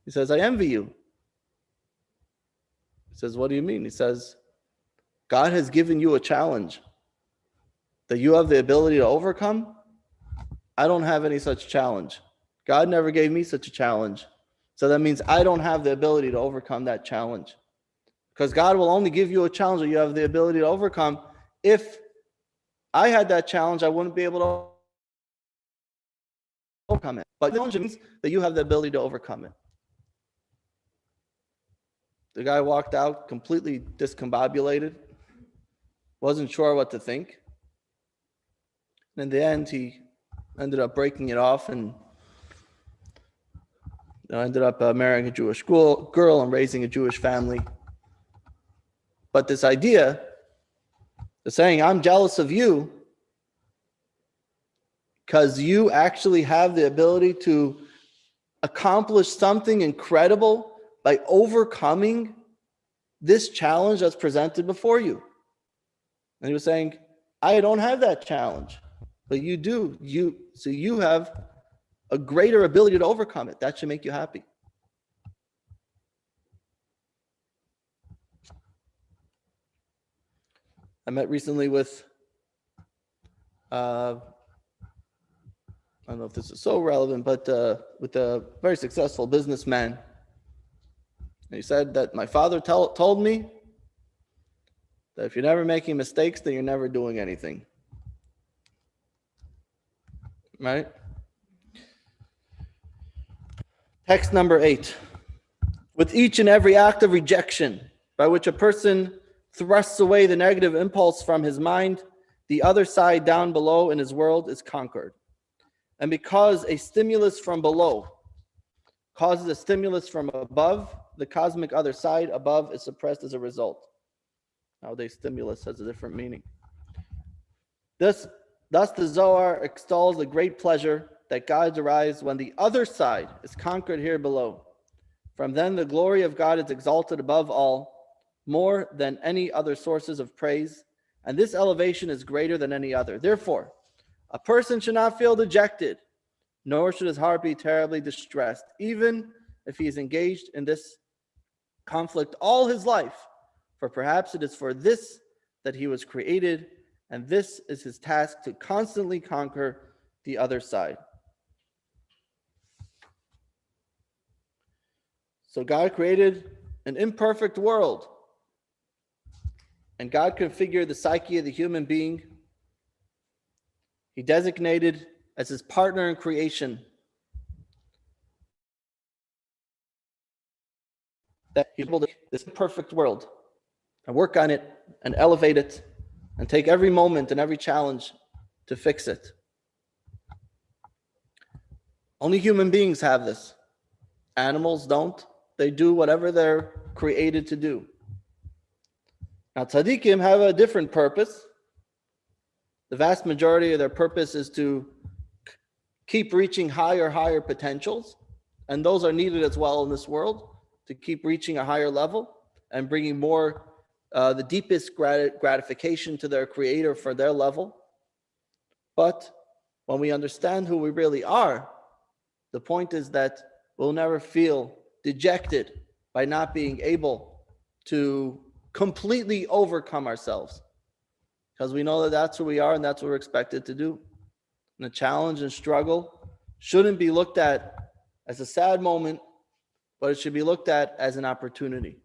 He says, I envy you. He says, what do you mean? He says, God has given you a challenge that you have the ability to overcome. I don't have any such challenge. God never gave me such a challenge. So that means I don't have the ability to overcome that challenge. Because God will only give you a challenge that you have the ability to overcome. If I had that challenge, I wouldn't be able to overcome it. But the challenge means that you have the ability to overcome it. The guy walked out completely discombobulated, wasn't sure what to think. And in the end, he ended up breaking it off and ended up marrying a Jewish girl and raising a Jewish family. But this idea, the saying, I'm jealous of you because you actually have the ability to accomplish something incredible by overcoming this challenge that's presented before you. And he was saying, I don't have that challenge, but you do. So you have a greater ability to overcome it. That should make you happy. I met recently with, I don't know if this is so relevant, but with a very successful businessman. And he said that my father told me that if you're never making mistakes, then you're never doing anything. Right? Text number 8. With each and every act of rejection by which a person thrusts away the negative impulse from his mind, the other side down below in his world is conquered. And because a stimulus from below causes a stimulus from above, the cosmic other side above is suppressed as a result. Nowadays, stimulus has a different meaning. Thus the Zohar extols the great pleasure that God derives when the other side is conquered here below. From then, the glory of God is exalted above all, more than any other sources of praise, and this elevation is greater than any other. Therefore, a person should not feel dejected, nor should his heart be terribly distressed, even if he is engaged in this conflict all his life, for perhaps it is for this that he was created, and this is his task to constantly conquer the other side. So God created an imperfect world, and God configured the psyche of the human being. He designated as his partner in creation that he's able to this perfect world and work on it and elevate it and take every moment and every challenge to fix it. Only human beings have this. Animals don't. They do whatever they're created to do. Now, tzaddikim have a different purpose. The vast majority of their purpose is to keep reaching higher potentials. And those are needed as well in this world, to keep reaching a higher level and bringing more, the deepest gratification to their creator for their level. But when we understand who we really are, the point is that we'll never feel dejected by not being able to completely overcome ourselves, because we know that that's who we are and that's what we're expected to do. And the challenge and struggle shouldn't be looked at as a sad moment, but it should be looked at as an opportunity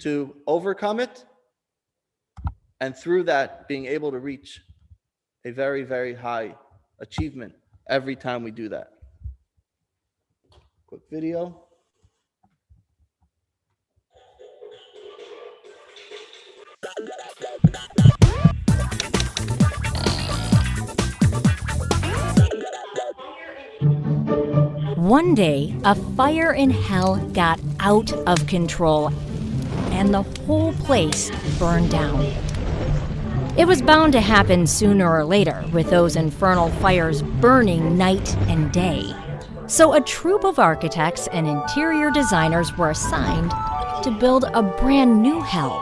to overcome it, and through that being able to reach a very high achievement every time we do that. Quick video. One day, a fire in hell got out of control, and the whole place burned down. It was bound to happen sooner or later, with those infernal fires burning night and day. So a troupe of architects and interior designers were assigned to build a brand new hell.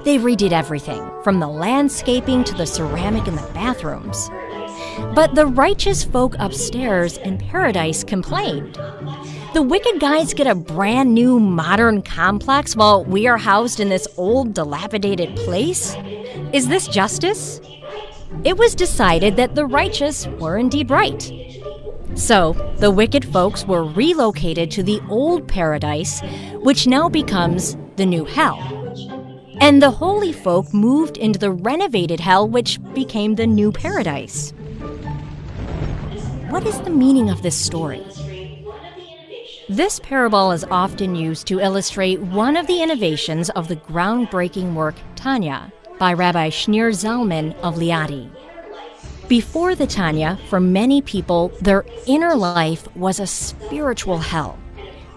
They redid everything, from the landscaping to the ceramic in the bathrooms. But the righteous folk upstairs in paradise complained. The wicked guys get a brand new modern complex while we are housed in this old dilapidated place? Is this justice? It was decided that the righteous were indeed right. So, the wicked folks were relocated to the old paradise, which now becomes the new hell. And the holy folk moved into the renovated hell, which became the new paradise. What is the meaning of this story? This parable is often used to illustrate one of the innovations of the groundbreaking work Tanya by Rabbi Shneur Zalman of Liadi. Before the Tanya, for many people, their inner life was a spiritual hell.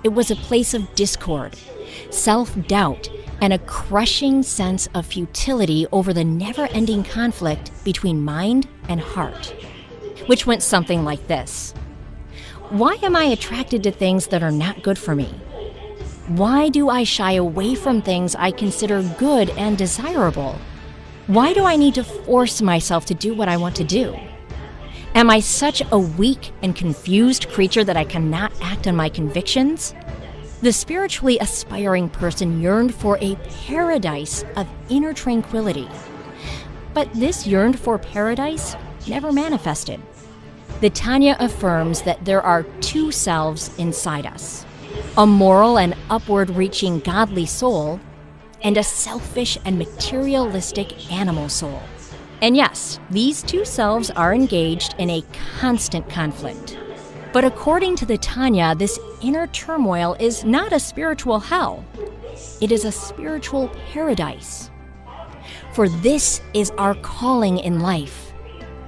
It was a place of discord, self-doubt, and a crushing sense of futility over the never-ending conflict between mind and heart, which went something like this. Why am I attracted to things that are not good for me? Why do I shy away from things I consider good and desirable? Why do I need to force myself to do what I want to do? Am I such a weak and confused creature that I cannot act on my convictions? The spiritually aspiring person yearned for a paradise of inner tranquility. But this yearned for paradise never manifested. The Tanya affirms that there are two selves inside us, a moral and upward-reaching godly soul, and a selfish and materialistic animal soul. And yes, these two selves are engaged in a constant conflict. But according to the Tanya, this inner turmoil is not a spiritual hell. It is a spiritual paradise. For this is our calling in life.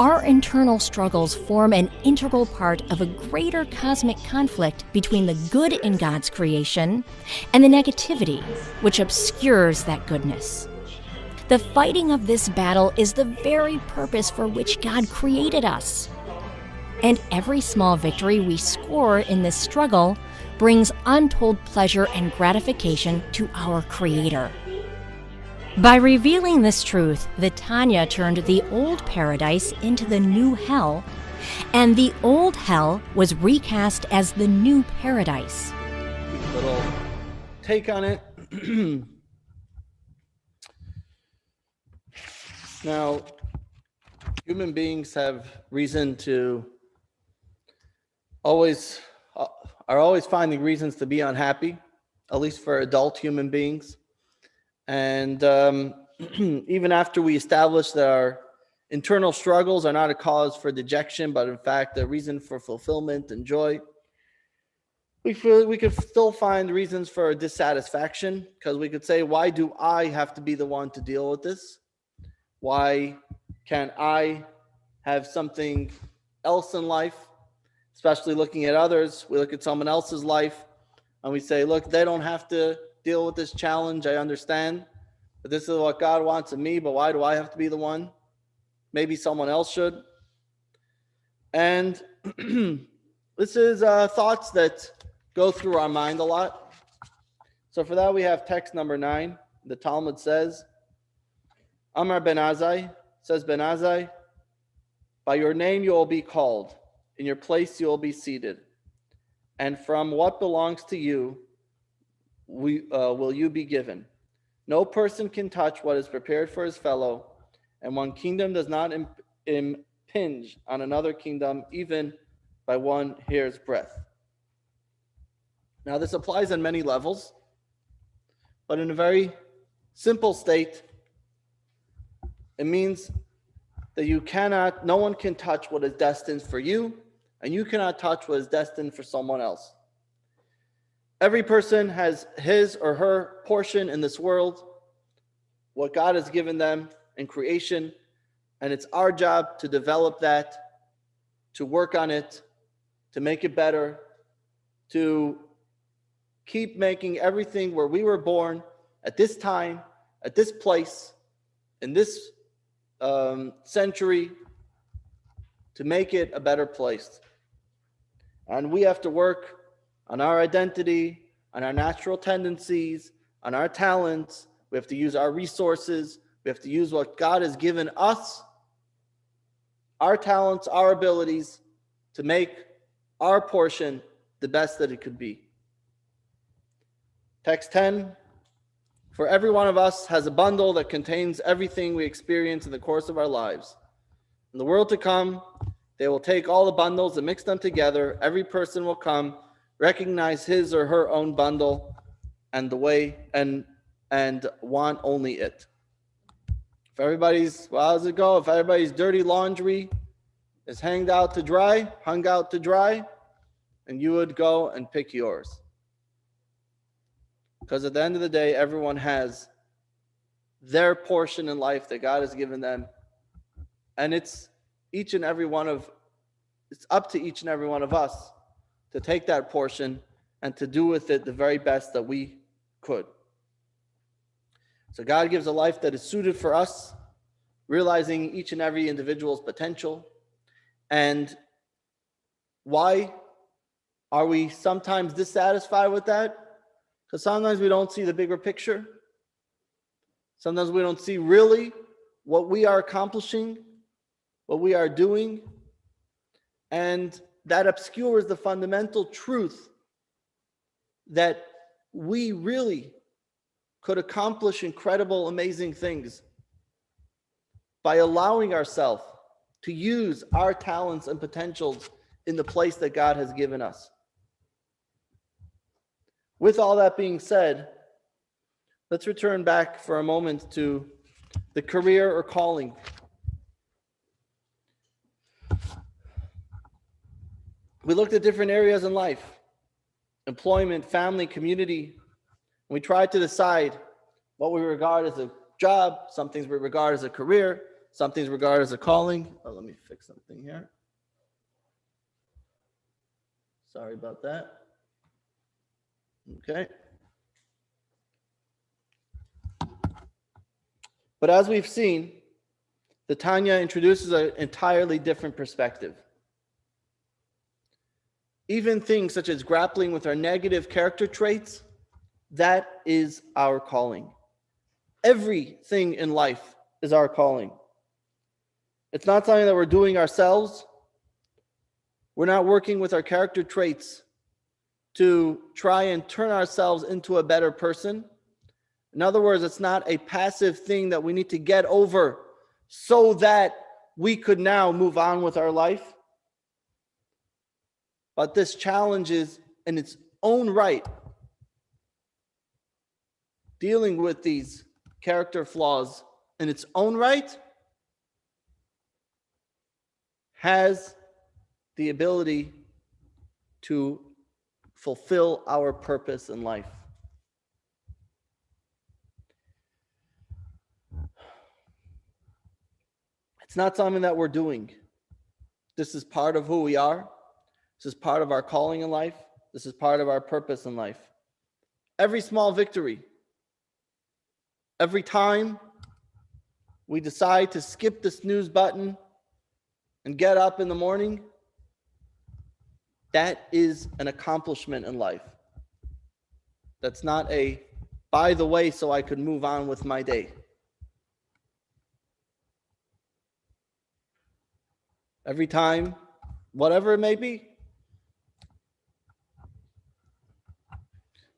Our internal struggles form an integral part of a greater cosmic conflict between the good in God's creation and the negativity, which obscures that goodness. The fighting of this battle is the very purpose for which God created us. And every small victory we score in this struggle brings untold pleasure and gratification to our Creator. By revealing this truth, the Tanya turned the old paradise into the new hell, and the old hell was recast as the new paradise. Little take on it. Now, human beings have reason to are always finding reasons to be unhappy, at least for adult human beings. And even after we establish that our internal struggles are not a cause for dejection, but in fact a reason for fulfillment and joy, we feel we could still find reasons for dissatisfaction, because we could say, why do I have to be the one to deal with this? Why can't I have something else in life? Especially looking at others, we look at someone else's life and we say, look, they don't have to deal with this challenge. I understand, but this is what God wants of me, but why do I have to be the one? Maybe someone else should. And this is thoughts that go through our mind a lot. So for that, we have text number 9. The Talmud says, Amar ben Azai, says Ben Azai, by your name you will be called, in your place you will be seated, and from what belongs to you will you be given. No person can touch what is prepared for his fellow, and one kingdom does not impinge on another kingdom, even by one hair's breadth. Now this applies on many levels, but in a very simple state, it means that no one can touch what is destined for you, and you cannot touch what is destined for someone else. Every person has his or her portion in this world, what God has given them in creation, and it's our job to develop that, to work on it, to make it better, to keep making everything where we were born at this time, at this place, in this century, to make it a better place. And we have to work on our identity, on our natural tendencies, on our talents. We have to use our resources. We have to use what God has given us, our talents, our abilities, to make our portion the best that it could be. Text 10, for every one of us has a bundle that contains everything we experience in the course of our lives. In the world to come, they will take all the bundles and mix them together. Every person will come, recognize his or her own bundle and the way and want only it. If everybody's, well, how does it go? If everybody's dirty laundry is hung out to dry, and you would go and pick yours. Because at the end of the day, everyone has their portion in life that God has given them. And it's up to each and every one of us to take that portion and to do with it the very best that we could. So God gives a life that is suited for us, realizing each and every individual's potential. And why are we sometimes dissatisfied with that? Because sometimes we don't see the bigger picture. Sometimes we don't see really what we are accomplishing, what we are doing. And that obscures the fundamental truth that we really could accomplish incredible, amazing things by allowing ourselves to use our talents and potentials in the place that God has given us. With all that being said, let's return back for a moment to the career or calling. We looked at different areas in life: employment, family, community. And we tried to decide what we regard as a job, some things we regard as a career, some things regard as a calling. Oh, let me fix something here. Sorry about that. Okay. But as we've seen, the Tanya introduces an entirely different perspective. Even things such as grappling with our negative character traits, that is our calling. Everything in life is our calling. It's not something that we're doing ourselves. We're not working with our character traits to try and turn ourselves into a better person. In other words, it's not a passive thing that we need to get over so that we could now move on with our life. But this challenge is in its own right, dealing with these character flaws in its own right has the ability to fulfill our purpose in life. It's not something that we're doing. This is part of who we are. This is part of our calling in life. This is part of our purpose in life. Every small victory, every time we decide to skip the snooze button and get up in the morning, that is an accomplishment in life. That's not a by the way so I could move on with my day. Every time, whatever it may be.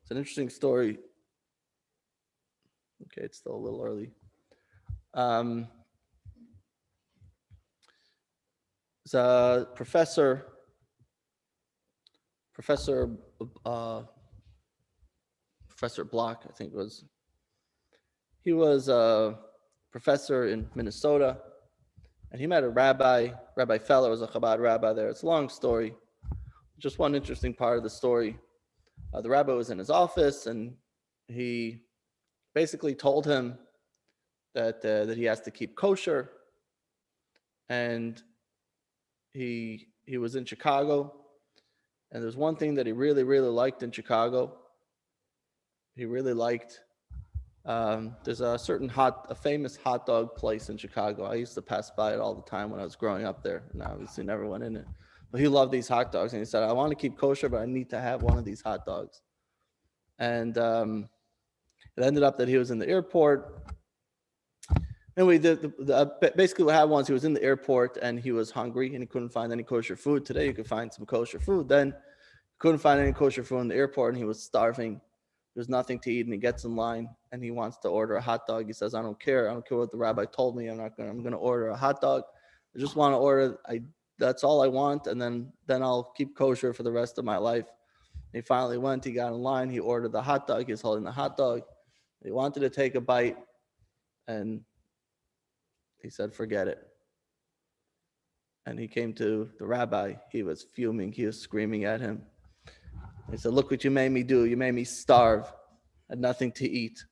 It's an interesting story. Okay, it's still a little early. It's a Professor Block, I think it was. He was a professor in Minnesota, and he met a Rabbi Feller, was a Chabad rabbi there. It's a long story. Just one interesting part of the story. The rabbi was in his office, and he basically told him that he has to keep kosher. And he was in Chicago, and there's one thing that he really, really liked in Chicago. He really liked, there's a famous hot dog place in Chicago. I used to pass by it all the time when I was growing up there, and I obviously never went in it. But he loved these hot dogs, and he said, I want to keep kosher, but I need to have one of these hot dogs. And it ended up that he was in the airport. Anyway, basically what happened was he was in the airport, and he was hungry, and he couldn't find any kosher food. Today you could find some kosher food. Then couldn't find any kosher food in the airport, and he was starving. There's nothing to eat, and he gets in line, and he wants to order a hot dog. He says, I don't care what the rabbi told me. I'm going to order a hot dog. I just want to order. That's all I want, and then I'll keep kosher for the rest of my life. He finally went. He got in line. He ordered the hot dog. He was holding the hot dog. He wanted to take a bite, and he said, forget it. And he came to the rabbi. He was fuming. He was screaming at him. He said, look what you made me do. You made me starve. I had nothing to eat.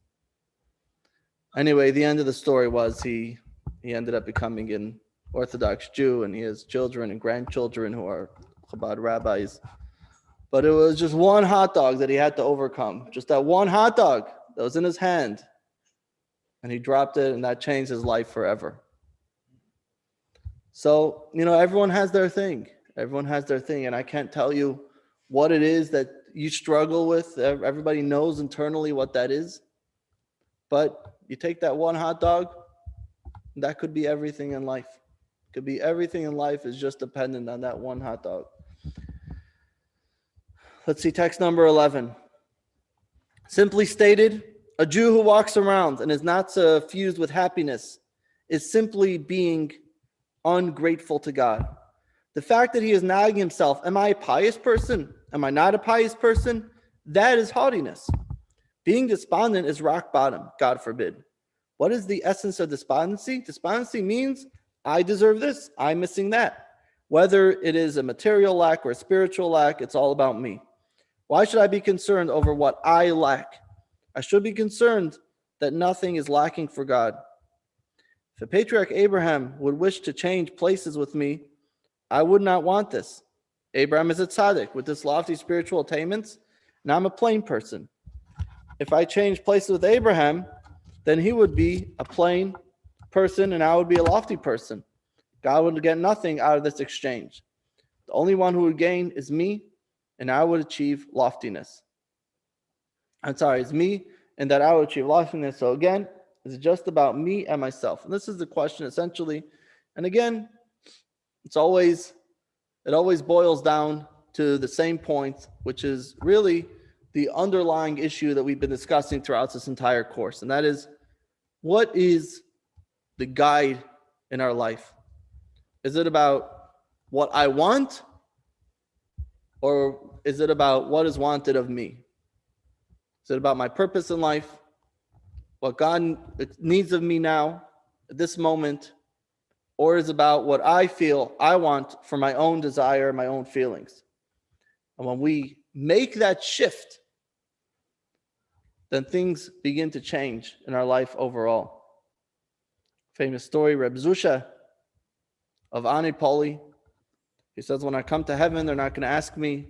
Anyway, the end of the story was he ended up becoming an Orthodox Jew, and he has children and grandchildren who are Chabad rabbis. But it was just one hot dog that he had to overcome. Just that one hot dog that was in his hand. And he dropped it, and that changed his life forever. So, everyone has their thing. Everyone has their thing, and I can't tell you what it is that you struggle with. Everybody knows internally what that is. But you take that one hot dog, that could be everything in life. Could be everything in life is just dependent on that one hot dog. Let's see, text number 11. Simply stated, a Jew who walks around and is not suffused with happiness is simply being ungrateful to God. The fact that he is nagging himself, am I a pious person? Am I not a pious person? That is haughtiness. Being despondent is rock bottom, God forbid. What is the essence of despondency? Despondency means I deserve this, I'm missing that. Whether it is a material lack or a spiritual lack, it's all about me. Why should I be concerned over what I lack? I should be concerned that nothing is lacking for God. If the patriarch Abraham would wish to change places with me, I would not want this. Abraham is a tzaddik with this lofty spiritual attainments, and I'm a plain person. If I change places with Abraham, then he would be a plain person and I would be a lofty person. God would get nothing out of this exchange. The only one who would gain is me, and I would achieve loftiness. It's me, and that I would achieve loftiness. So again, it's just about me and myself. And this is the question essentially. And again, it always boils down to the same point, which is really the underlying issue that we've been discussing throughout this entire course. And that is, what is the guide in our life? Is it about what I want? Or is it about what is wanted of me? Is it about my purpose in life? What God needs of me now, at this moment? Or is it about what I feel I want for my own desire, my own feelings? And when we make that shift, then things begin to change in our life overall. Famous story, Reb Zusha of Anipoli. He says, when I come to heaven, they're not going to ask me,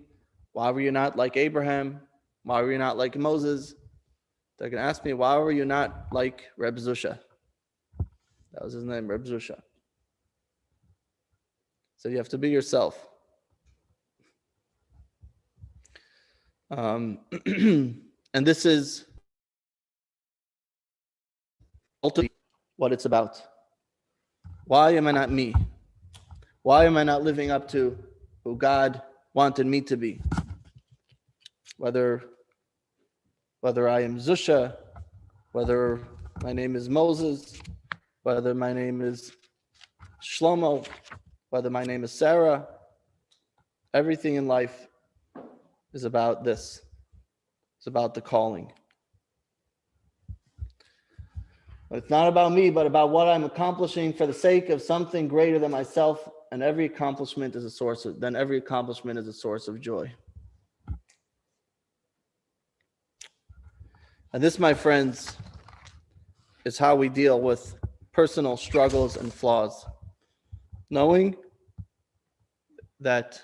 why were you not like Abraham? Why were you not like Moses? They're going to ask me, why were you not like Reb Zusha? That was his name, Reb Zusha. So you have to be yourself. And this is ultimately what it's about. Why am I not me? Why am I not living up to who God wanted me to be? Whether I am Zusha, whether my name is Moses, whether my name is Shlomo, whether my name is Sarah, everything in life is about this. It's about the calling. It's not about me, but about what I'm accomplishing for the sake of something greater than myself, and every accomplishment is a source of joy. And this, my friends, is how we deal with personal struggles and flaws. Knowing that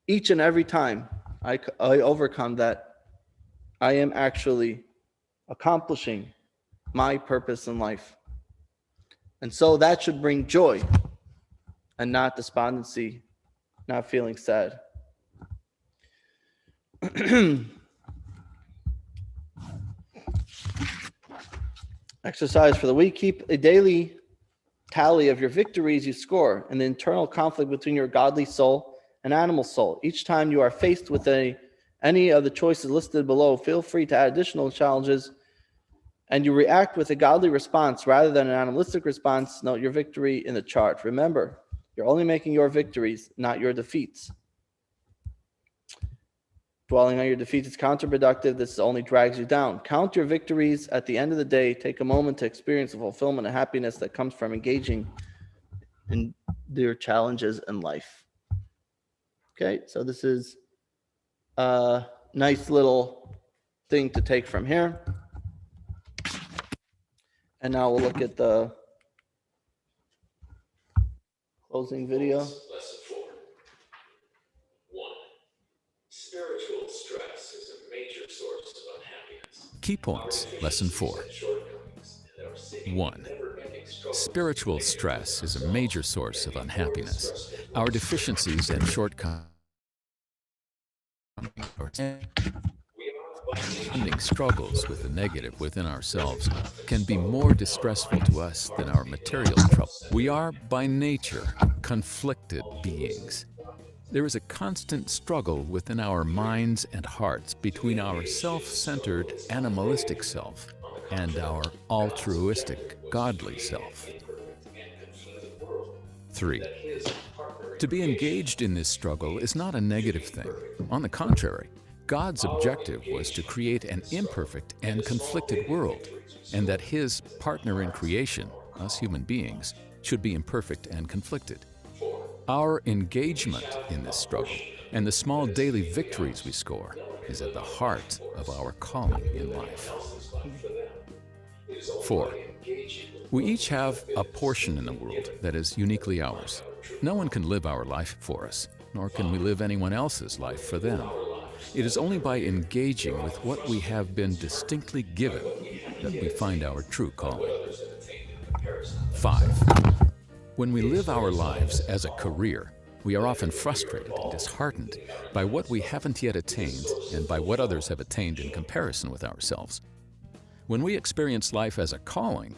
each and every time I overcome that, I am actually accomplishing my purpose in life. And so that should bring joy and not despondency, not feeling sad. Exercise for the week. Keep a daily tally of your victories you score and the internal conflict between your godly soul and animal soul. Each time you are faced with any of the choices listed below, feel free to add additional challenges, and you react with a godly response rather than an animalistic response. Note your victory in the chart. Remember, you're only making your victories, not your defeats. Dwelling on your defeats is counterproductive. This only drags you down. Count your victories at the end of the day. Take a moment to experience the fulfillment and happiness that comes from engaging in your challenges in life. Okay, so this is a nice little thing to take from here. And now we'll look at the closing video. Lesson 4. 1. Spiritual stress is a major source of unhappiness. Key points, Lesson 4. 1. Spiritual stress is a major source of unhappiness. Our deficiencies and shortcomings struggles with the negative within ourselves can be more distressful to us than our material trouble. We are, by nature, conflicted beings. There is a constant struggle within our minds and hearts between our self-centered animalistic self and our altruistic, godly self. 3. To be engaged in this struggle is not a negative thing. On the contrary, God's objective was to create an imperfect and conflicted world, and that His partner in creation, us human beings, should be imperfect and conflicted. Our engagement in this struggle and the small daily victories we score is at the heart of our calling in life. 4. We each have a portion in the world that is uniquely ours. No one can live our life for us, nor can we live anyone else's life for them. It is only by engaging with what we have been distinctly given that we find our true calling. 5. When we live our lives as a career, we are often frustrated and disheartened by what we haven't yet attained and by what others have attained in comparison with ourselves. When we experience life as a calling,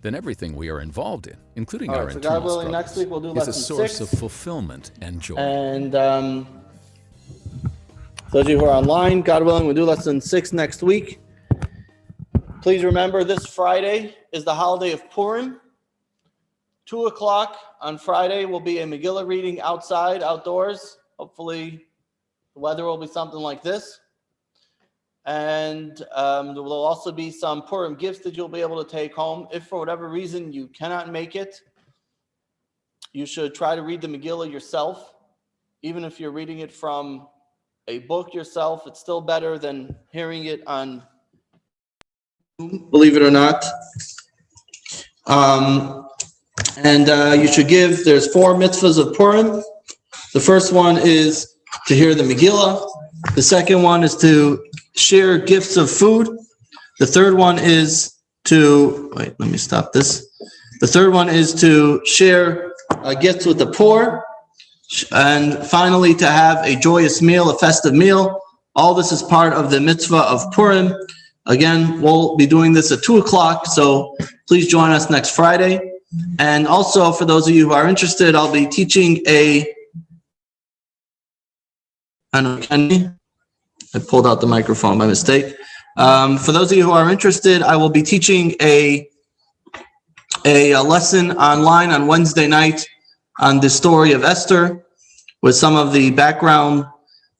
then everything we are involved in, including our internal struggles, next week we'll do is a lesson source 6. of fulfillment and joy. And those of you who are online, God willing, we'll do lesson 6 next week. Please remember, this Friday is the holiday of Purim. 2 o'clock on Friday will be a Megillah reading outdoors. Hopefully the weather will be something like this. And there will also be some Purim gifts that you'll be able to take home. If for whatever reason you cannot make it, you should try to read the Megillah yourself, even if you're reading it from a book yourself. It's still better than hearing it on Zoom, believe it or not. And you should give, there's 4 mitzvahs of Purim. The first one is to hear the Megillah. The second one is to share gifts of food. The third one is to, wait, let me stop this. The third one is to share gifts with the poor. And finally, to have a joyous meal, a festive meal. All this is part of the mitzvah of Purim. Again, we'll be doing this at 2 o'clock, so please join us next Friday. And also, for those of you who are interested, I'll be teaching I pulled out the microphone by mistake. For those of you who are interested, I will be teaching a lesson online on Wednesday night on the story of Esther with some of the background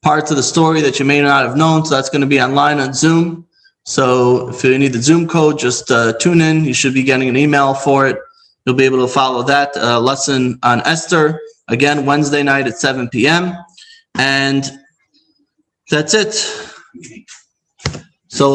parts of the story that you may not have known. So that's going to be online on Zoom. So if you need the Zoom code, just tune in. You should be getting an email for it. You'll be able to follow that lesson on Esther, again, Wednesday night at 7 p.m. And that's it. So